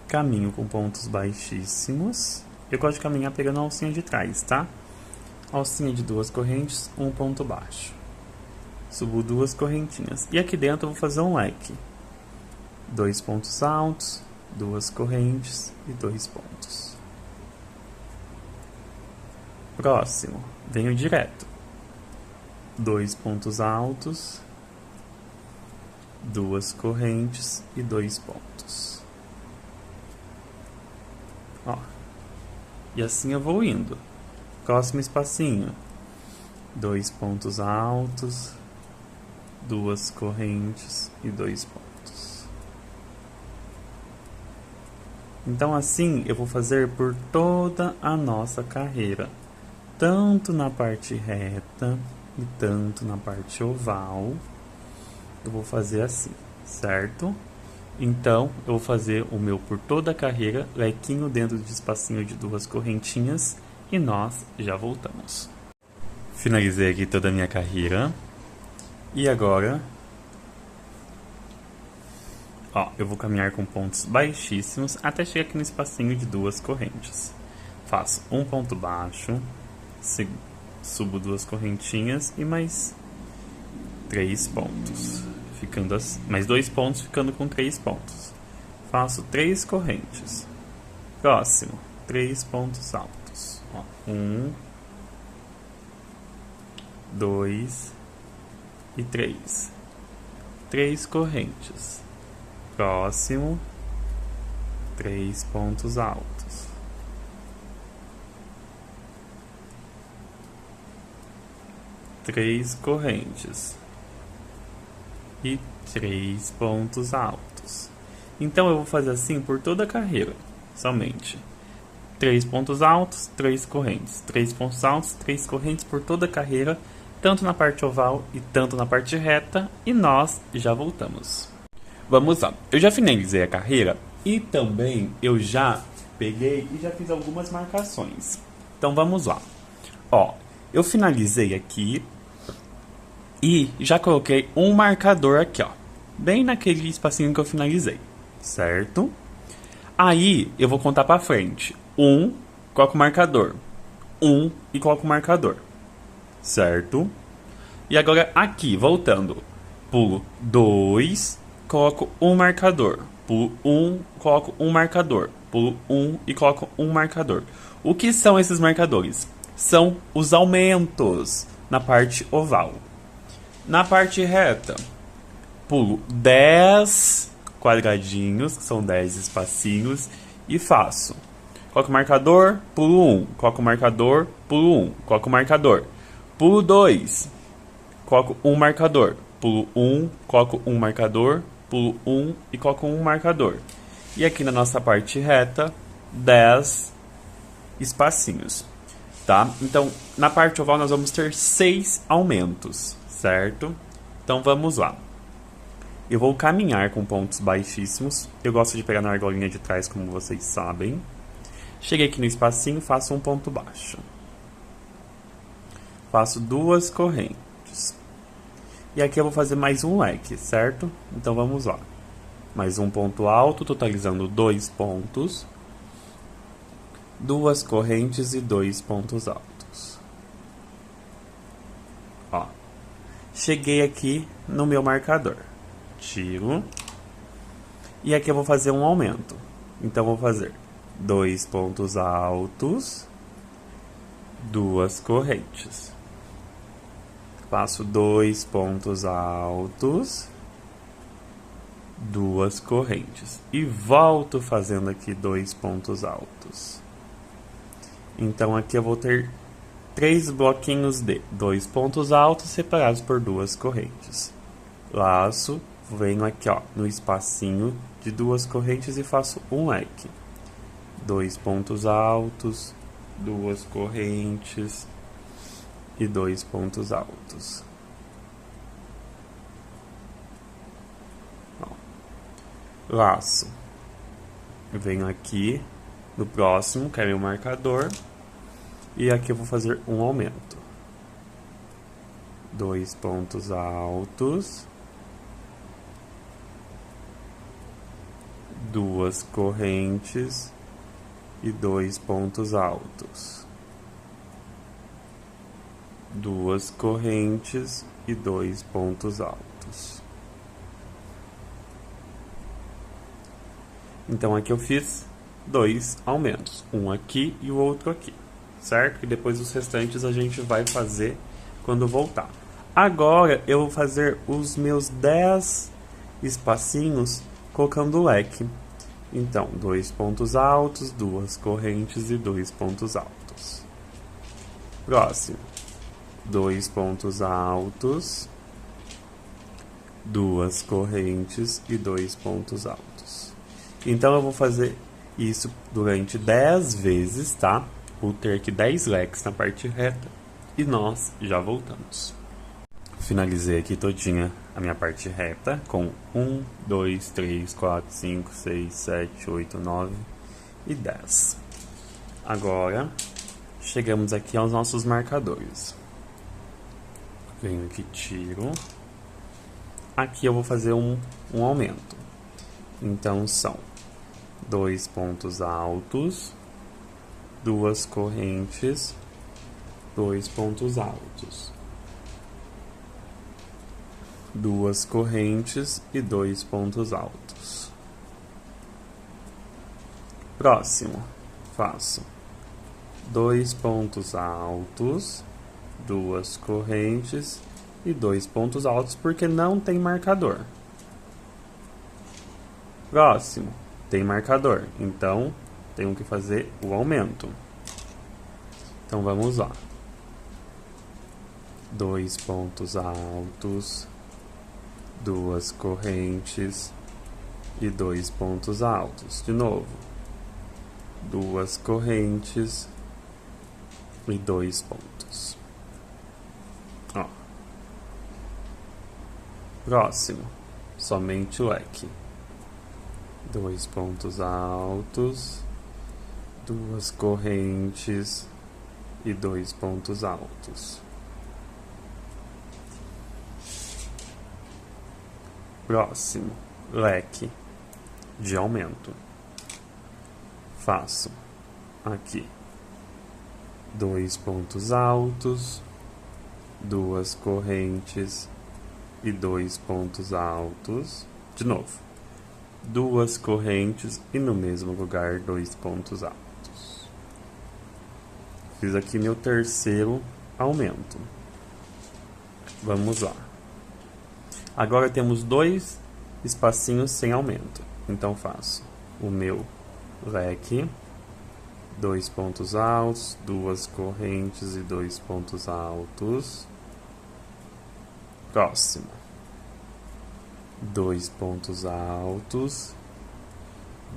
Caminho com pontos baixíssimos. Eu gosto de caminhar pegando a alcinha de trás, tá? Alcinha de 2 correntes, um ponto baixo. Subo 2 correntinhas. E aqui dentro eu vou fazer um leque. 2 pontos altos, 2 correntes e 2 pontos. Próximo, venho direto. 2 pontos altos, 2 correntes e 2 pontos. Ó. E assim eu vou indo. Próximo espacinho. 2 pontos altos, 2 correntes e 2 pontos. Então assim eu vou fazer por toda a nossa carreira, tanto na parte reta e tanto na parte oval. Eu vou fazer assim, certo? Então eu vou fazer o meu por toda a carreira, lequinho dentro de espacinho de 2 correntinhas e nós já voltamos. Finalizei aqui toda a minha carreira. E agora, ó, eu vou caminhar com pontos baixíssimos até chegar aqui no espacinho de 2 correntes. Faço um ponto baixo, subo 2 correntinhas e mais 3 pontos. ficando assim, mais 2 pontos ficando com 3 pontos. Faço 3 correntes. Próximo, 3 pontos altos. 1, 2 e 3. 3 correntes. Próximo, 3 pontos altos. Três correntes e 3 pontos altos. Então eu vou fazer assim por toda a carreira, somente 3 pontos altos, 3 correntes, 3 pontos altos, 3 correntes por toda a carreira, tanto na parte oval e tanto na parte reta, e nós já voltamos. Vamos lá, eu já finalizei a carreira e também eu já peguei e já fiz algumas marcações. Então vamos lá. Ó, eu finalizei aqui e já coloquei um marcador aqui, ó, bem naquele espacinho que eu finalizei, certo? Aí eu vou contar pra frente. 1, coloco o marcador. 1 e coloco o marcador, certo? E agora aqui, voltando, pulo 2, coloco um marcador. Pulo 1, coloco um marcador. Pulo 1 e coloco um marcador. O que são esses marcadores? São os aumentos na parte oval. Na parte reta, pulo 10 quadradinhos, que são 10 espacinhos, e faço. Coloco o marcador, pulo 1. Coloco o marcador, pulo 1. Coloco o marcador. Pulo 2. Coloco um marcador. Pulo 1, coloco um marcador, pulo 1 e coloco um marcador. E aqui na nossa parte reta, 10 espacinhos, tá? Então, na parte oval nós vamos ter 6 aumentos, certo? Então vamos lá. Eu vou caminhar com pontos baixíssimos. Eu gosto de pegar na argolinha de trás, como vocês sabem. Cheguei aqui no espacinho, faço um ponto baixo. Faço 2 correntes. E aqui eu vou fazer mais um leque, certo? Então vamos lá. Mais um ponto alto, totalizando 2 pontos. 2 correntes e 2 pontos altos. Ó. Cheguei aqui no meu marcador. Tiro. E aqui eu vou fazer um aumento. Então vou fazer 2 pontos altos, 2 correntes. Faço 2 pontos altos, 2 correntes. E volto fazendo aqui 2 pontos altos. Então aqui eu vou ter 3 bloquinhos de 2 pontos altos separados por 2 correntes. Laço, venho aqui, ó, no espacinho de 2 correntes e faço um leque. 2 pontos altos, 2 correntes e 2 pontos altos. Ó. Laço. Venho aqui no próximo, que é meu marcador, e aqui eu vou fazer um aumento. 2 pontos altos, 2 correntes e 2 pontos altos. 2 correntes e 2 pontos altos. Então aqui eu fiz 2 aumentos, um aqui e o outro aqui, certo? E depois os restantes a gente vai fazer quando voltar. Agora eu vou fazer os meus 10 espacinhos colocando o leque. Então, 2 pontos altos, 2 correntes e 2 pontos altos. Próximo. 2 pontos altos, 2 correntes e 2 pontos altos. Então eu vou fazer isso durante 10 vezes, tá? Vou ter aqui 10 leques na parte reta e nós já voltamos. Finalizei aqui todinha a minha parte reta com 1, 2, 3, 4, 5, 6, 7, 8, 9 e 10. Agora, chegamos aqui aos nossos marcadores. Venho aqui, tiro. Aqui eu vou fazer um aumento. Então são 2 pontos altos, 2 correntes, 2 pontos altos. duas correntes e 2 pontos altos. Próximo, faço 2 pontos altos, duas correntes e 2 pontos altos, porque não tem marcador. Próximo, tem marcador, então tenho que fazer o aumento. Então vamos lá. 2 pontos altos, duas correntes e 2 pontos altos. De novo, duas correntes e 2 pontos. Ó. Próximo, somente leque. 2 pontos altos, duas correntes e 2 pontos altos. Próximo, leque de aumento. Faço aqui 2 pontos altos, duas correntes e 2 pontos altos. De novo, duas correntes e no mesmo lugar 2 pontos altos. Fiz aqui meu terceiro aumento. Vamos lá. Agora temos 2 espacinhos sem aumento. Então faço o meu leque, 2 pontos altos, duas correntes e 2 pontos altos. Próximo, 2 pontos altos,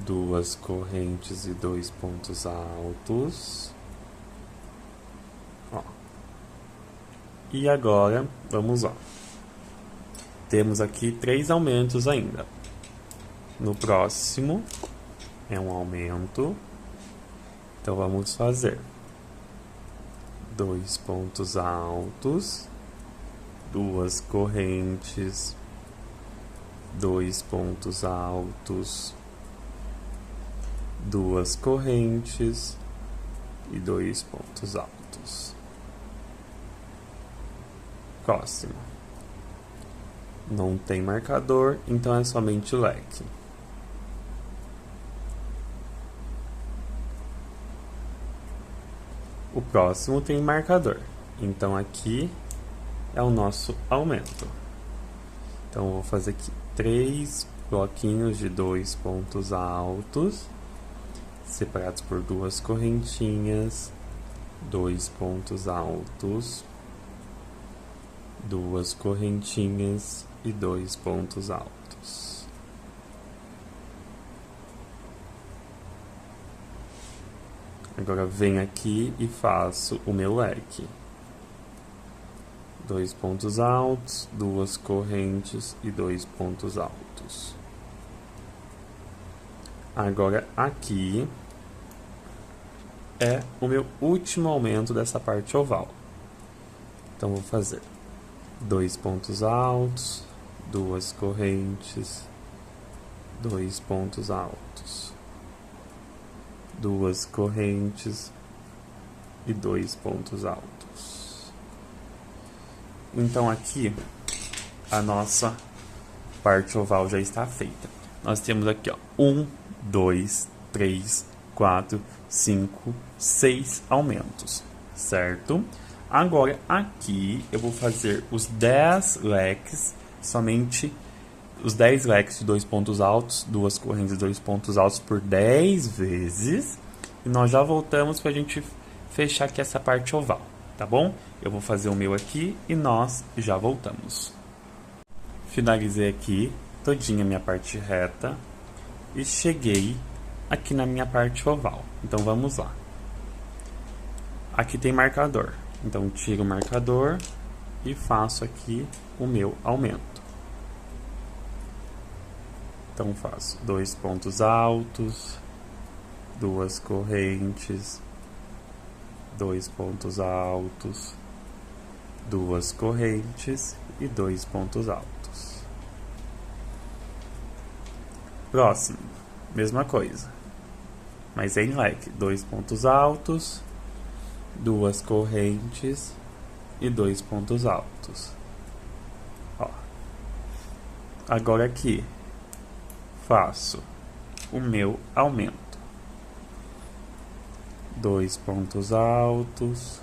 duas correntes e 2 pontos altos. Ó. E agora, vamos lá. Temos aqui 3 aumentos ainda. No próximo é um aumento. Então vamos fazer 2 pontos altos, duas correntes, 2 pontos altos, duas correntes e 2 pontos altos. Próximo. Não tem marcador, então é somente leque. O próximo tem marcador, então aqui é o nosso aumento. Então eu vou fazer aqui 3 bloquinhos de 2 pontos altos, separados por duas correntinhas, 2 pontos altos, duas correntinhas e 2 pontos altos. Agora venho aqui e faço o meu leque. 2 pontos altos, duas correntes e 2 pontos altos. Agora aqui é o meu último aumento dessa parte oval. Então vou fazer 2 pontos altos, duas correntes, 2 pontos altos, duas correntes e 2 pontos altos. Então aqui a nossa parte oval já está feita. Nós temos aqui, ó, 1, 2, 3, 4, 5, 6 aumentos, certo? Agora aqui eu vou fazer os 10 leques, somente os 10 leques de 2 pontos altos, duas correntes e 2 pontos altos por 10 vezes. E nós já voltamos para a gente fechar aqui essa parte oval, tá bom? Eu vou fazer o meu aqui e nós já voltamos. Finalizei aqui todinha a minha parte reta e cheguei aqui na minha parte oval. Então vamos lá. Aqui tem marcador. Então tiro o marcador e faço aqui o meu aumento. Então faço 2 pontos altos, duas correntes, 2 pontos altos, duas correntes e 2 pontos altos. Próximo, mesma coisa, mas em leque, 2 pontos altos, duas correntes e 2 pontos altos. Ó. Agora aqui, faço o meu aumento. 2 pontos altos,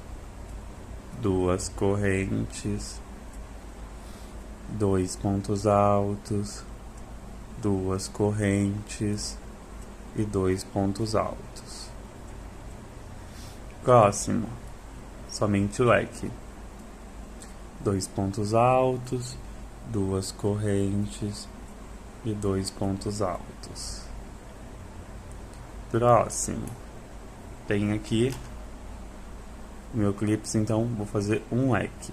2 correntes, 2 pontos altos, 2 correntes e 2 pontos altos. Próximo, somente o leque. 2 pontos altos, 2 correntes e 2 pontos altos. Próximo, tem aqui o meu clips, então vou fazer um leque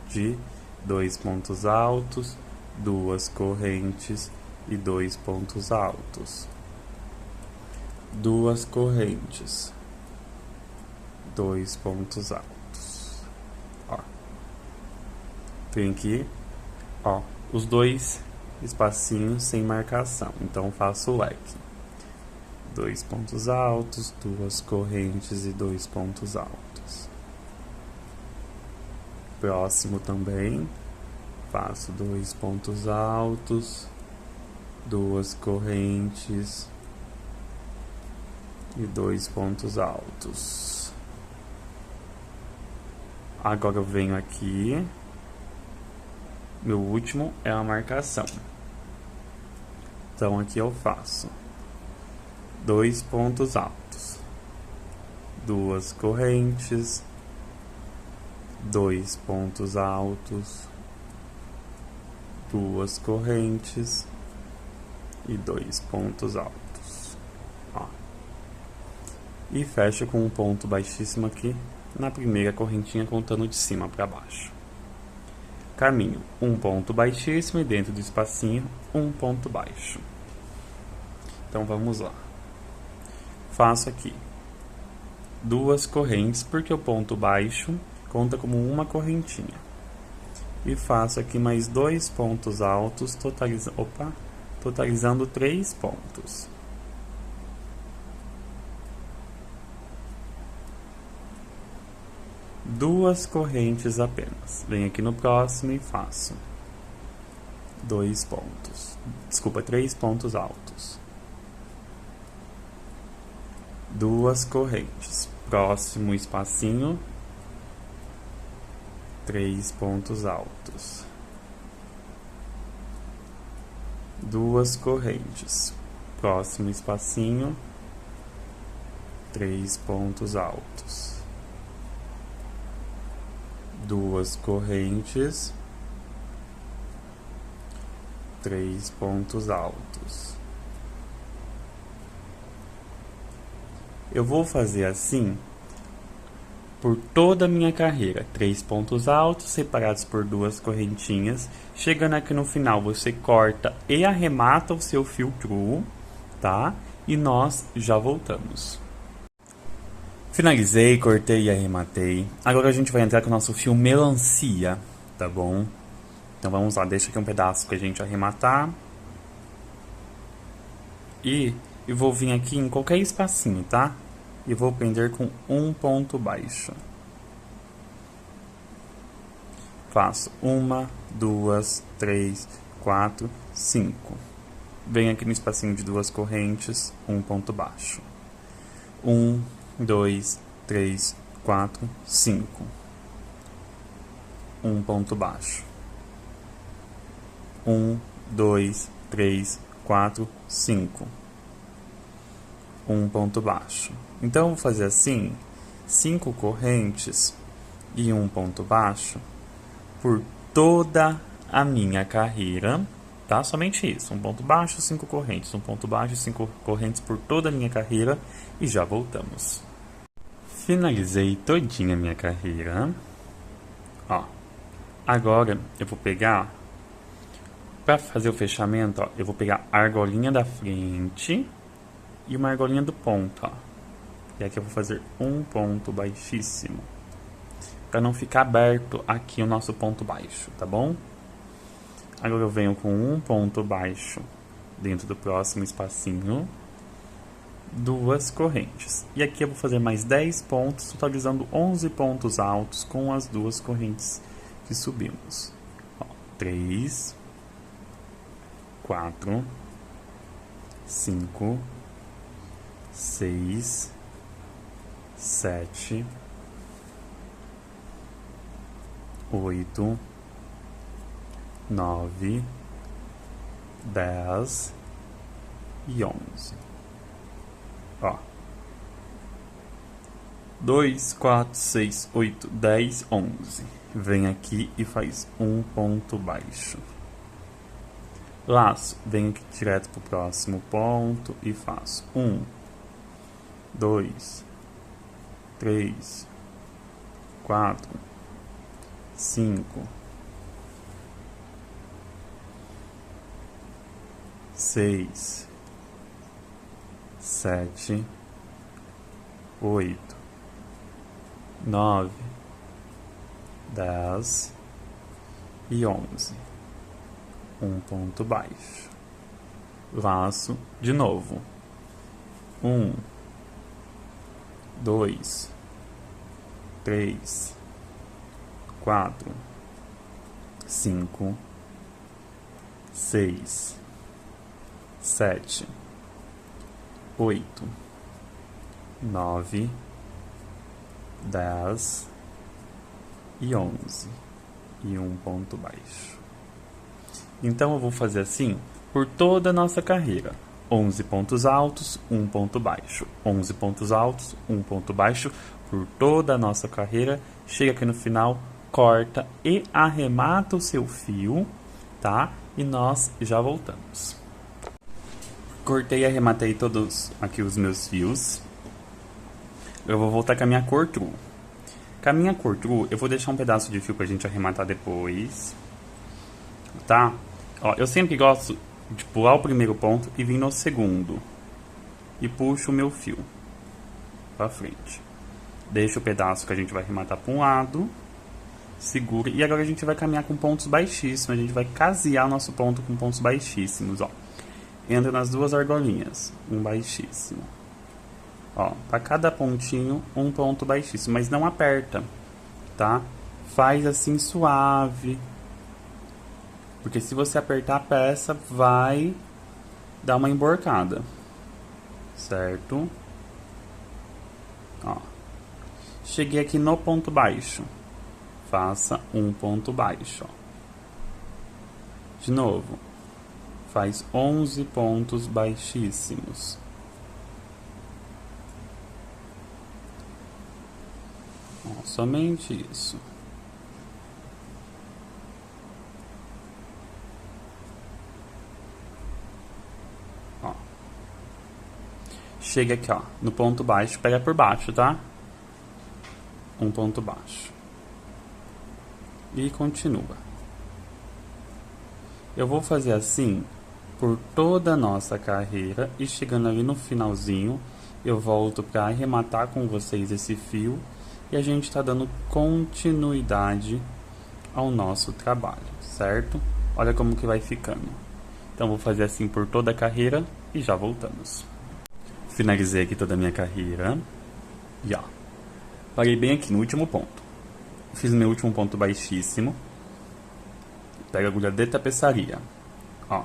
de 2 pontos altos, 2 correntes e 2 pontos altos. 2 correntes, 2 pontos altos. Ó. Tem aqui, ó, os 2 espacinhos sem marcação, então faço o leque. 2 pontos altos, 2 correntes e 2 pontos altos. Próximo também, faço 2 pontos altos, 2 correntes e 2 pontos altos. Agora eu venho aqui, meu último é a marcação. Então aqui eu faço 2 pontos altos, 2 correntes, 2 pontos altos, 2 correntes e 2 pontos altos. Ó. E fecho com um ponto baixíssimo aqui na primeira correntinha, contando de cima para baixo. Caminho um ponto baixíssimo e dentro do espacinho um ponto baixo. Então vamos lá. Faço aqui 2 correntes, porque o ponto baixo conta como uma correntinha. E faço aqui mais 2 pontos altos, totalizando 3 pontos. Duas correntes apenas. Venho aqui no próximo e faço 2 pontos. Desculpa, 3 pontos altos. 2 correntes. Próximo espacinho, 3 pontos altos. 2 correntes. Próximo espacinho, 3 pontos altos. 2 correntes, 3 pontos altos. Eu vou fazer assim por toda a minha carreira, 3 pontos altos separados por 2 correntinhas. Chegando aqui no final, você corta e arremata o seu fio cru, tá? E nós já voltamos. Finalizei, cortei e arrematei. Agora a gente vai entrar com o nosso fio melancia, tá bom? Então vamos lá, deixa aqui um pedaço pra gente arrematar. E eu vou vir aqui em qualquer espacinho, tá? E vou prender com um ponto baixo. Faço 1, 2, 3, 4, 5. Venho aqui no espacinho de 2 correntes, um ponto baixo. 1, 2, 3, 4, 5. Um ponto baixo. 1, 2, 3, 4, 5. Um ponto baixo. Então, eu vou fazer assim, 5 correntes e um ponto baixo por toda a minha carreira, tá? Somente isso, um ponto baixo, 5 correntes, um ponto baixo, 5 correntes por toda a minha carreira e já voltamos. Finalizei todinha a minha carreira. Ó, agora eu vou pegar, para fazer o fechamento, ó, eu vou pegar a argolinha da frente e uma argolinha do ponto, ó. E aqui eu vou fazer um ponto baixíssimo, para não ficar aberto aqui o nosso ponto baixo, tá bom? Agora eu venho com um ponto baixo dentro do próximo espacinho, 2 correntes. E aqui eu vou fazer mais 10 pontos, totalizando 11 pontos altos com as 2 correntes que subimos. Ó, 3, 4, 5, 6, 7, 8, 9, 10 e 11. Ó. 2, 4, 6, 8, 10, 11. Vem aqui e faz um ponto baixo. Laço, vem aqui direto pro próximo ponto e faço 1, 2, 3, 4, 5, 6, 7, 8, 9, 10 e 11. Um ponto baixo. Laço de novo. 1, 2, 3, 4, 5, 6, 7, 8, 9, 10 e 11. E um ponto baixo. Então eu vou fazer assim por toda a nossa carreira. 11 pontos altos, 1 ponto baixo. 11 pontos altos, 1 ponto baixo por toda a nossa carreira. Chega aqui no final, corta e arremata o seu fio, tá? E nós já voltamos. Cortei e arrematei todos aqui os meus fios. Eu vou voltar com a minha cor true. Com a minha cor true, eu vou deixar um pedaço de fio pra gente arrematar depois, tá? Ó, eu sempre gosto de pular o primeiro ponto e vir no segundo. E puxo o meu fio pra frente. Deixa o pedaço que a gente vai arrematar pra um lado. Segura. E agora a gente vai caminhar com pontos baixíssimos. A gente vai casear o nosso ponto com pontos baixíssimos, ó. Entra nas duas argolinhas. Um baixíssimo. Ó, pra cada pontinho, um ponto baixíssimo. Mas não aperta, tá? Faz assim suave. Porque se você apertar a peça, vai dar uma emborcada. Certo? Ó. Cheguei aqui no ponto baixo. Faça um ponto baixo, ó. De novo. Faz 11 pontos baixíssimos. Ó, somente isso. Ó. Chega aqui, ó, no ponto baixo, pega por baixo, tá? Um ponto baixo. E continua. Eu vou fazer assim por toda a nossa carreira e chegando ali no finalzinho, eu volto para arrematar com vocês esse fio e a gente está dando continuidade ao nosso trabalho, certo? Olha como que vai ficando. Então vou fazer assim por toda a carreira e já voltamos. Finalizei aqui toda a minha carreira e ó, parei bem aqui no último ponto. Fiz meu último ponto baixíssimo. Pega a agulha de tapeçaria, ó.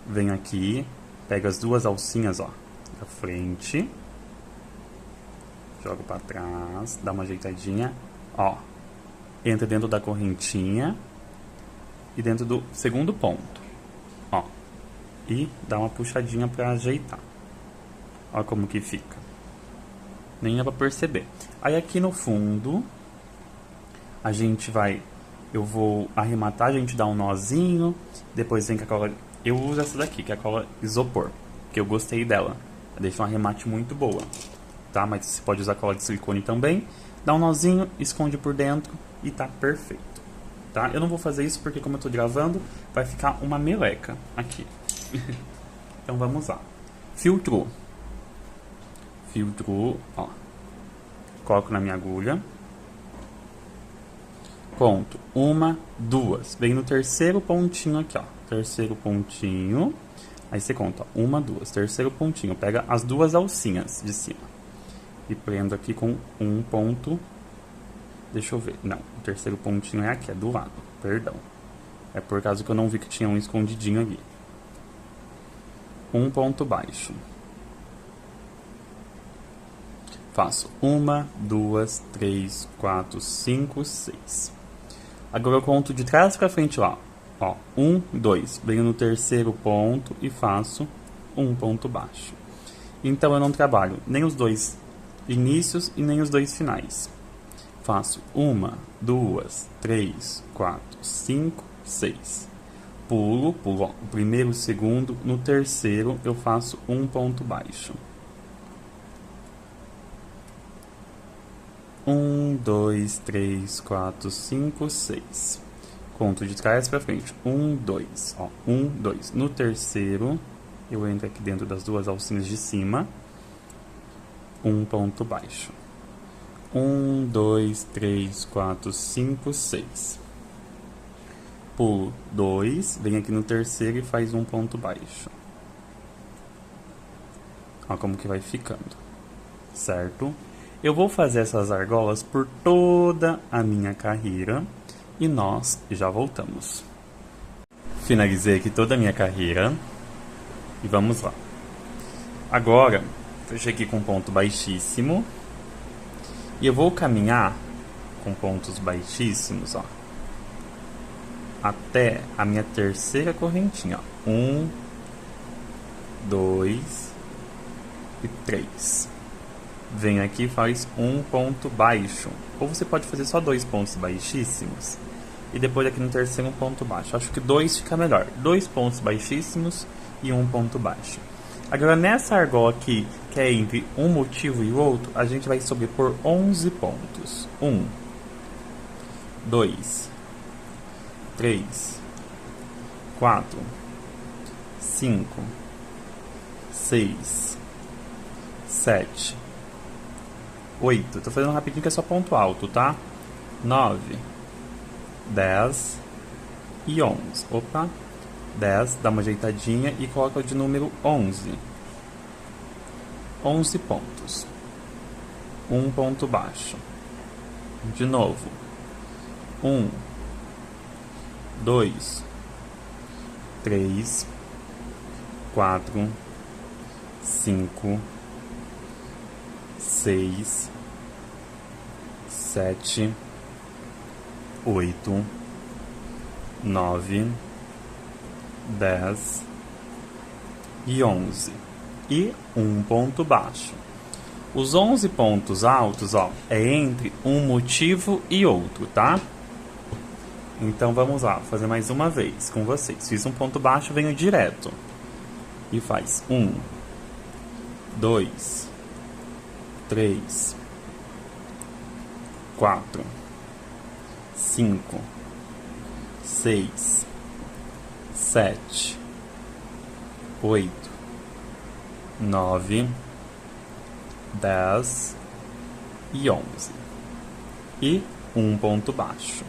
Venho aqui, pega as duas alcinhas, ó, da frente. Jogo pra trás, dá uma ajeitadinha, ó. Entra dentro da correntinha e dentro do segundo ponto, ó. E dá uma puxadinha pra ajeitar. Ó como que fica. Nem dá pra perceber. Aí aqui no fundo, a gente vai... Eu vou arrematar, a gente dá um nozinho, depois vem com a cola... Eu uso essa daqui, que é a cola isopor, que eu gostei dela. Ela deixa um arremate muito boa, tá? Mas você pode usar cola de silicone também. Dá um nozinho, esconde por dentro e tá perfeito, tá? Eu não vou fazer isso porque como eu tô gravando, vai ficar uma meleca aqui. Então vamos lá. Filtro. Filtro, ó. Coloco na minha agulha. Ponto, uma, duas. Vem no terceiro pontinho aqui, ó. Terceiro pontinho. Aí você conta, ó, uma, duas. Terceiro pontinho. Pega as duas alcinhas de cima. E prendo aqui com um ponto. Deixa eu ver. Não, o terceiro pontinho é aqui, é do lado. Perdão. É por causa que eu não vi que tinha um escondidinho ali. um ponto baixo. Faço 1, 2, 3, 4, 5, 6. Agora eu conto de trás para frente, ó. 1, 2. Venho no terceiro ponto e faço um ponto baixo. Então eu não trabalho nem os dois inícios e nem os dois finais. Faço 1, 2, 3, 4, 5, 6. Pulo, ó, o primeiro, o segundo, no terceiro eu faço um ponto baixo. 1, 2, 3, 4, 5, 6. Conto de trás para frente. 1, 2. 1, 2. No terceiro, eu entro aqui dentro das duas alcinhas de cima. Um ponto baixo. 1, 2, 3, 4, 5, 6. Pulo 2, vem aqui no terceiro e faz um ponto baixo. Olha como que vai ficando, certo? Eu vou fazer essas argolas por toda a minha carreira e nós já voltamos. Finalizei aqui toda a minha carreira e vamos lá. Agora, fechei aqui com um ponto baixíssimo e eu vou caminhar com pontos baixíssimos, ó, até a minha terceira correntinha, ó. 1, 2 e 3. Vem aqui e faz um ponto baixo. Ou você pode fazer só 2 pontos baixíssimos e depois aqui no terceiro um ponto baixo. Acho que 2 fica melhor. 2 pontos baixíssimos e um ponto baixo. Agora nessa argola aqui, que é entre um motivo e o outro, a gente vai sobrepor 11 pontos. 1, 2, 3, 4, 5, 6, 7, 8. Tô fazendo rapidinho que é só ponto alto, tá? 9, 10 e 11. Opa! 10, dá uma ajeitadinha e coloca o de número 11. 11 pontos. Um ponto baixo. De novo. 1, 2, 3, 4, 5, 6, 7, 8, 9, 10 e 11. E um ponto baixo. Os 11 pontos altos, ó, é entre um motivo e outro, tá? Então vamos lá, fazer mais uma vez com vocês. Fiz um ponto baixo, venho direto. E faz 1, 2, 3, 4, 5, 6, 7, 8, 9, 10 e 11. E um ponto baixo.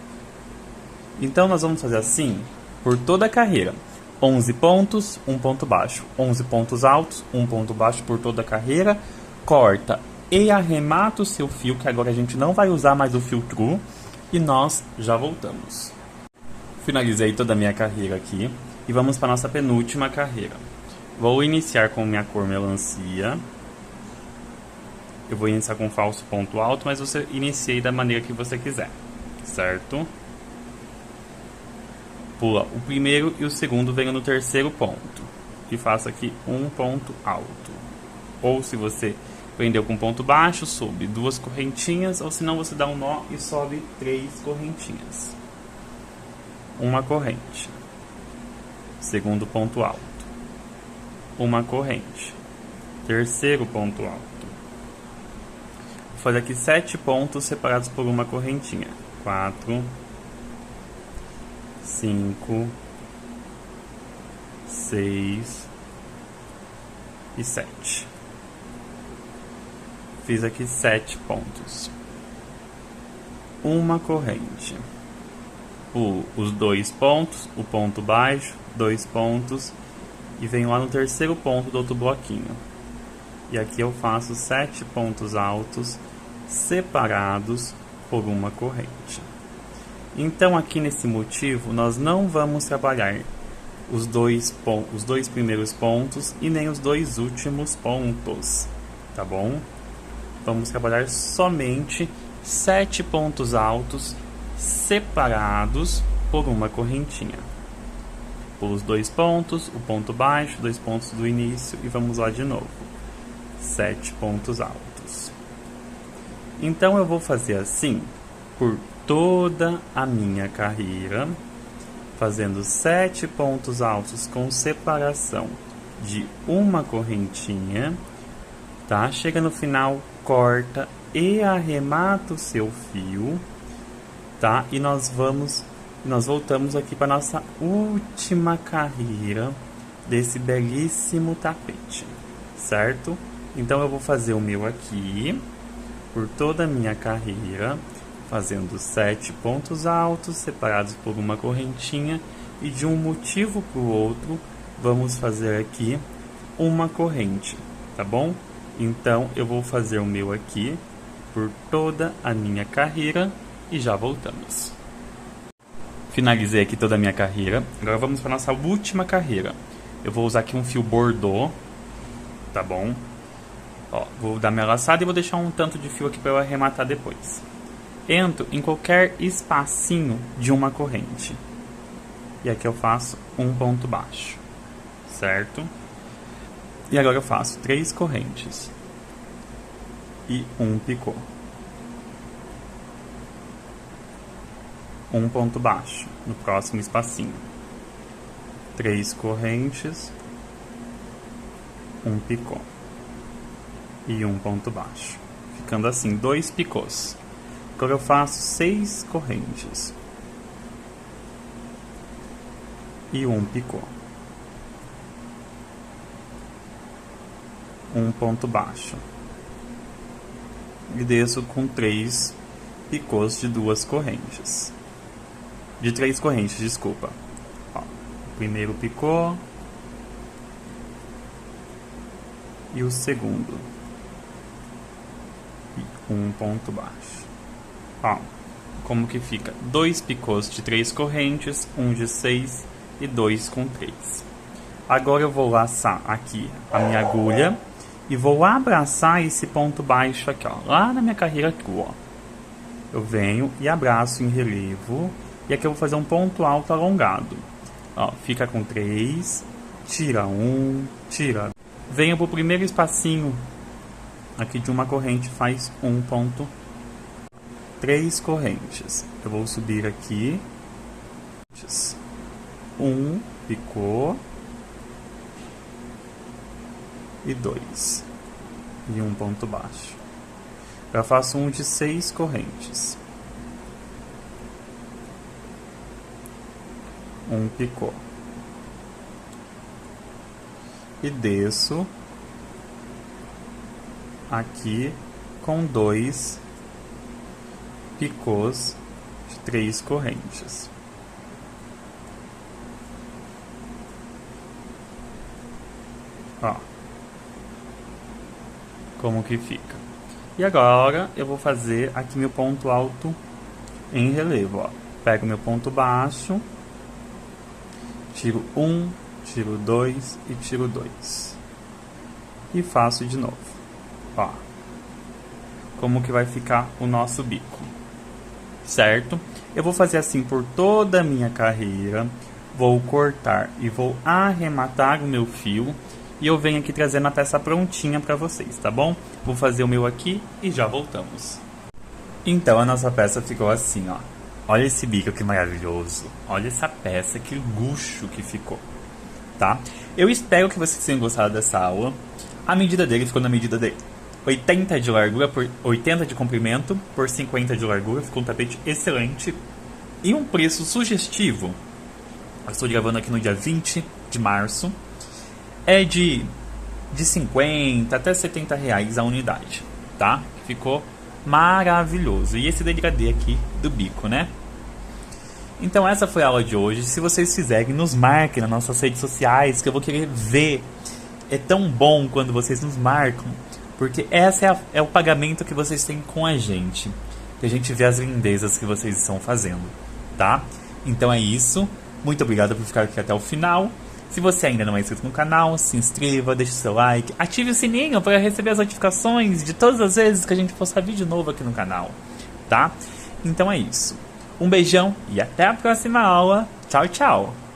Então nós vamos fazer assim por toda a carreira. 11 pontos, um ponto baixo. 11 pontos altos, um ponto baixo por toda a carreira. Corta e arremata o seu fio, que agora a gente não vai usar mais o fio true. E nós já voltamos. Finalizei toda a minha carreira aqui. E vamos para a nossa penúltima carreira. Vou iniciar com minha cor melancia. Eu vou iniciar com falso ponto alto, mas você inicie da maneira que você quiser, certo? Pula o primeiro e o segundo, venha no terceiro ponto. E faça aqui um ponto alto. Ou se você prendeu com ponto baixo, sobe 2 correntinhas, ou se não você dá um nó e sobe 3 correntinhas. Uma corrente. Segundo ponto alto. Uma corrente. Terceiro ponto alto. Vou fazer aqui 7 pontos separados por uma correntinha. 4, 5, 6 e 7. Fiz aqui 7 pontos. Uma corrente. Os 2 pontos, o ponto baixo, 2 pontos e venho lá no terceiro ponto do outro bloquinho. E aqui eu faço 7 pontos altos separados por uma corrente. Então aqui nesse motivo nós não vamos trabalhar os dois primeiros pontos e nem os 2 últimos pontos, tá bom? Vamos trabalhar somente 7 pontos altos separados por uma correntinha. Pulo os 2 pontos, o ponto baixo, 2 pontos do início e vamos lá de novo. 7 pontos altos. Então eu vou fazer assim por toda a minha carreira, fazendo 7 pontos altos com separação de uma correntinha, tá? Chega no final, corta e arremata o seu fio, tá? E nós voltamos aqui para nossa última carreira desse belíssimo tapete, certo? Então eu vou fazer o meu aqui por toda a minha carreira, fazendo 7 pontos altos separados por uma correntinha e de um motivo para o outro vamos fazer aqui uma corrente, tá bom? Então eu vou fazer o meu aqui por toda a minha carreira e já voltamos. Finalizei aqui toda a minha carreira, agora vamos para nossa última carreira. Eu vou usar aqui um fio bordô, tá bom? Ó, vou dar minha laçada e vou deixar um tanto de fio aqui para eu arrematar depois. Entro em qualquer espacinho de uma corrente. E aqui eu faço um ponto baixo, certo? E agora eu faço 3 correntes e um picô. Um ponto baixo no próximo espacinho. 3 correntes, um picô e um ponto baixo. Ficando assim, 2 picôs. Agora eu faço 6 correntes e um picô, um ponto baixo e desço com 3 picôs de 2 correntes, de 3 correntes, desculpa. Ó, o primeiro picô e o segundo e um ponto baixo. Ó, como que fica? 2 picôs de 3 correntes, um de 6 e 2 com 3. Agora eu vou laçar aqui a minha agulha e vou abraçar esse ponto baixo aqui, ó, lá na minha carreira crua, ó. Eu venho e abraço em relevo e aqui eu vou fazer um ponto alto alongado. Ó, fica com 3, tira 1, tira. Venho pro primeiro espacinho aqui de uma corrente, faz um ponto, 3 correntes. Eu vou subir aqui, 1 picô e 2 e um ponto baixo. Eu faço um de 6 correntes, um picô e desço aqui com 2 picôs de 3 correntes. Ó, como que fica. E agora eu vou fazer aqui meu ponto alto em relevo, ó. Pego meu ponto baixo, tiro 1, tiro 2 e tiro 2. E faço de novo. Ó, como que vai ficar o nosso bico, certo? Eu vou fazer assim por toda a minha carreira. Vou cortar e vou arrematar o meu fio. E eu venho aqui trazendo a peça prontinha para vocês, tá bom? Vou fazer o meu aqui e já voltamos. Então a nossa peça ficou assim, ó. Olha esse bico que maravilhoso. Olha essa peça, que luxo que ficou, tá? Eu espero que vocês tenham gostado dessa aula. A medida dele ficou na medida dele. 80 de largura por 80 de comprimento por 50 de largura. Ficou um tapete excelente. E um preço sugestivo. Eu estou gravando aqui no dia 20 de março. É de 50 até 70 reais a unidade, tá? Ficou maravilhoso. E esse degradê aqui do bico, né? Então essa foi a aula de hoje. Se vocês fizerem, nos marquem nas nossas redes sociais, que eu vou querer ver. É tão bom quando vocês nos marcam, porque essa é o pagamento que vocês têm com a gente. Que a gente vê as lindezas que vocês estão fazendo, tá? Então é isso. Muito obrigado por ficar aqui até o final. Se você ainda não é inscrito no canal, se inscreva, deixe seu like, ative o sininho para receber as notificações de todas as vezes que a gente postar vídeo novo aqui no canal, tá? Então é isso. Um beijão e até a próxima aula. Tchau, tchau!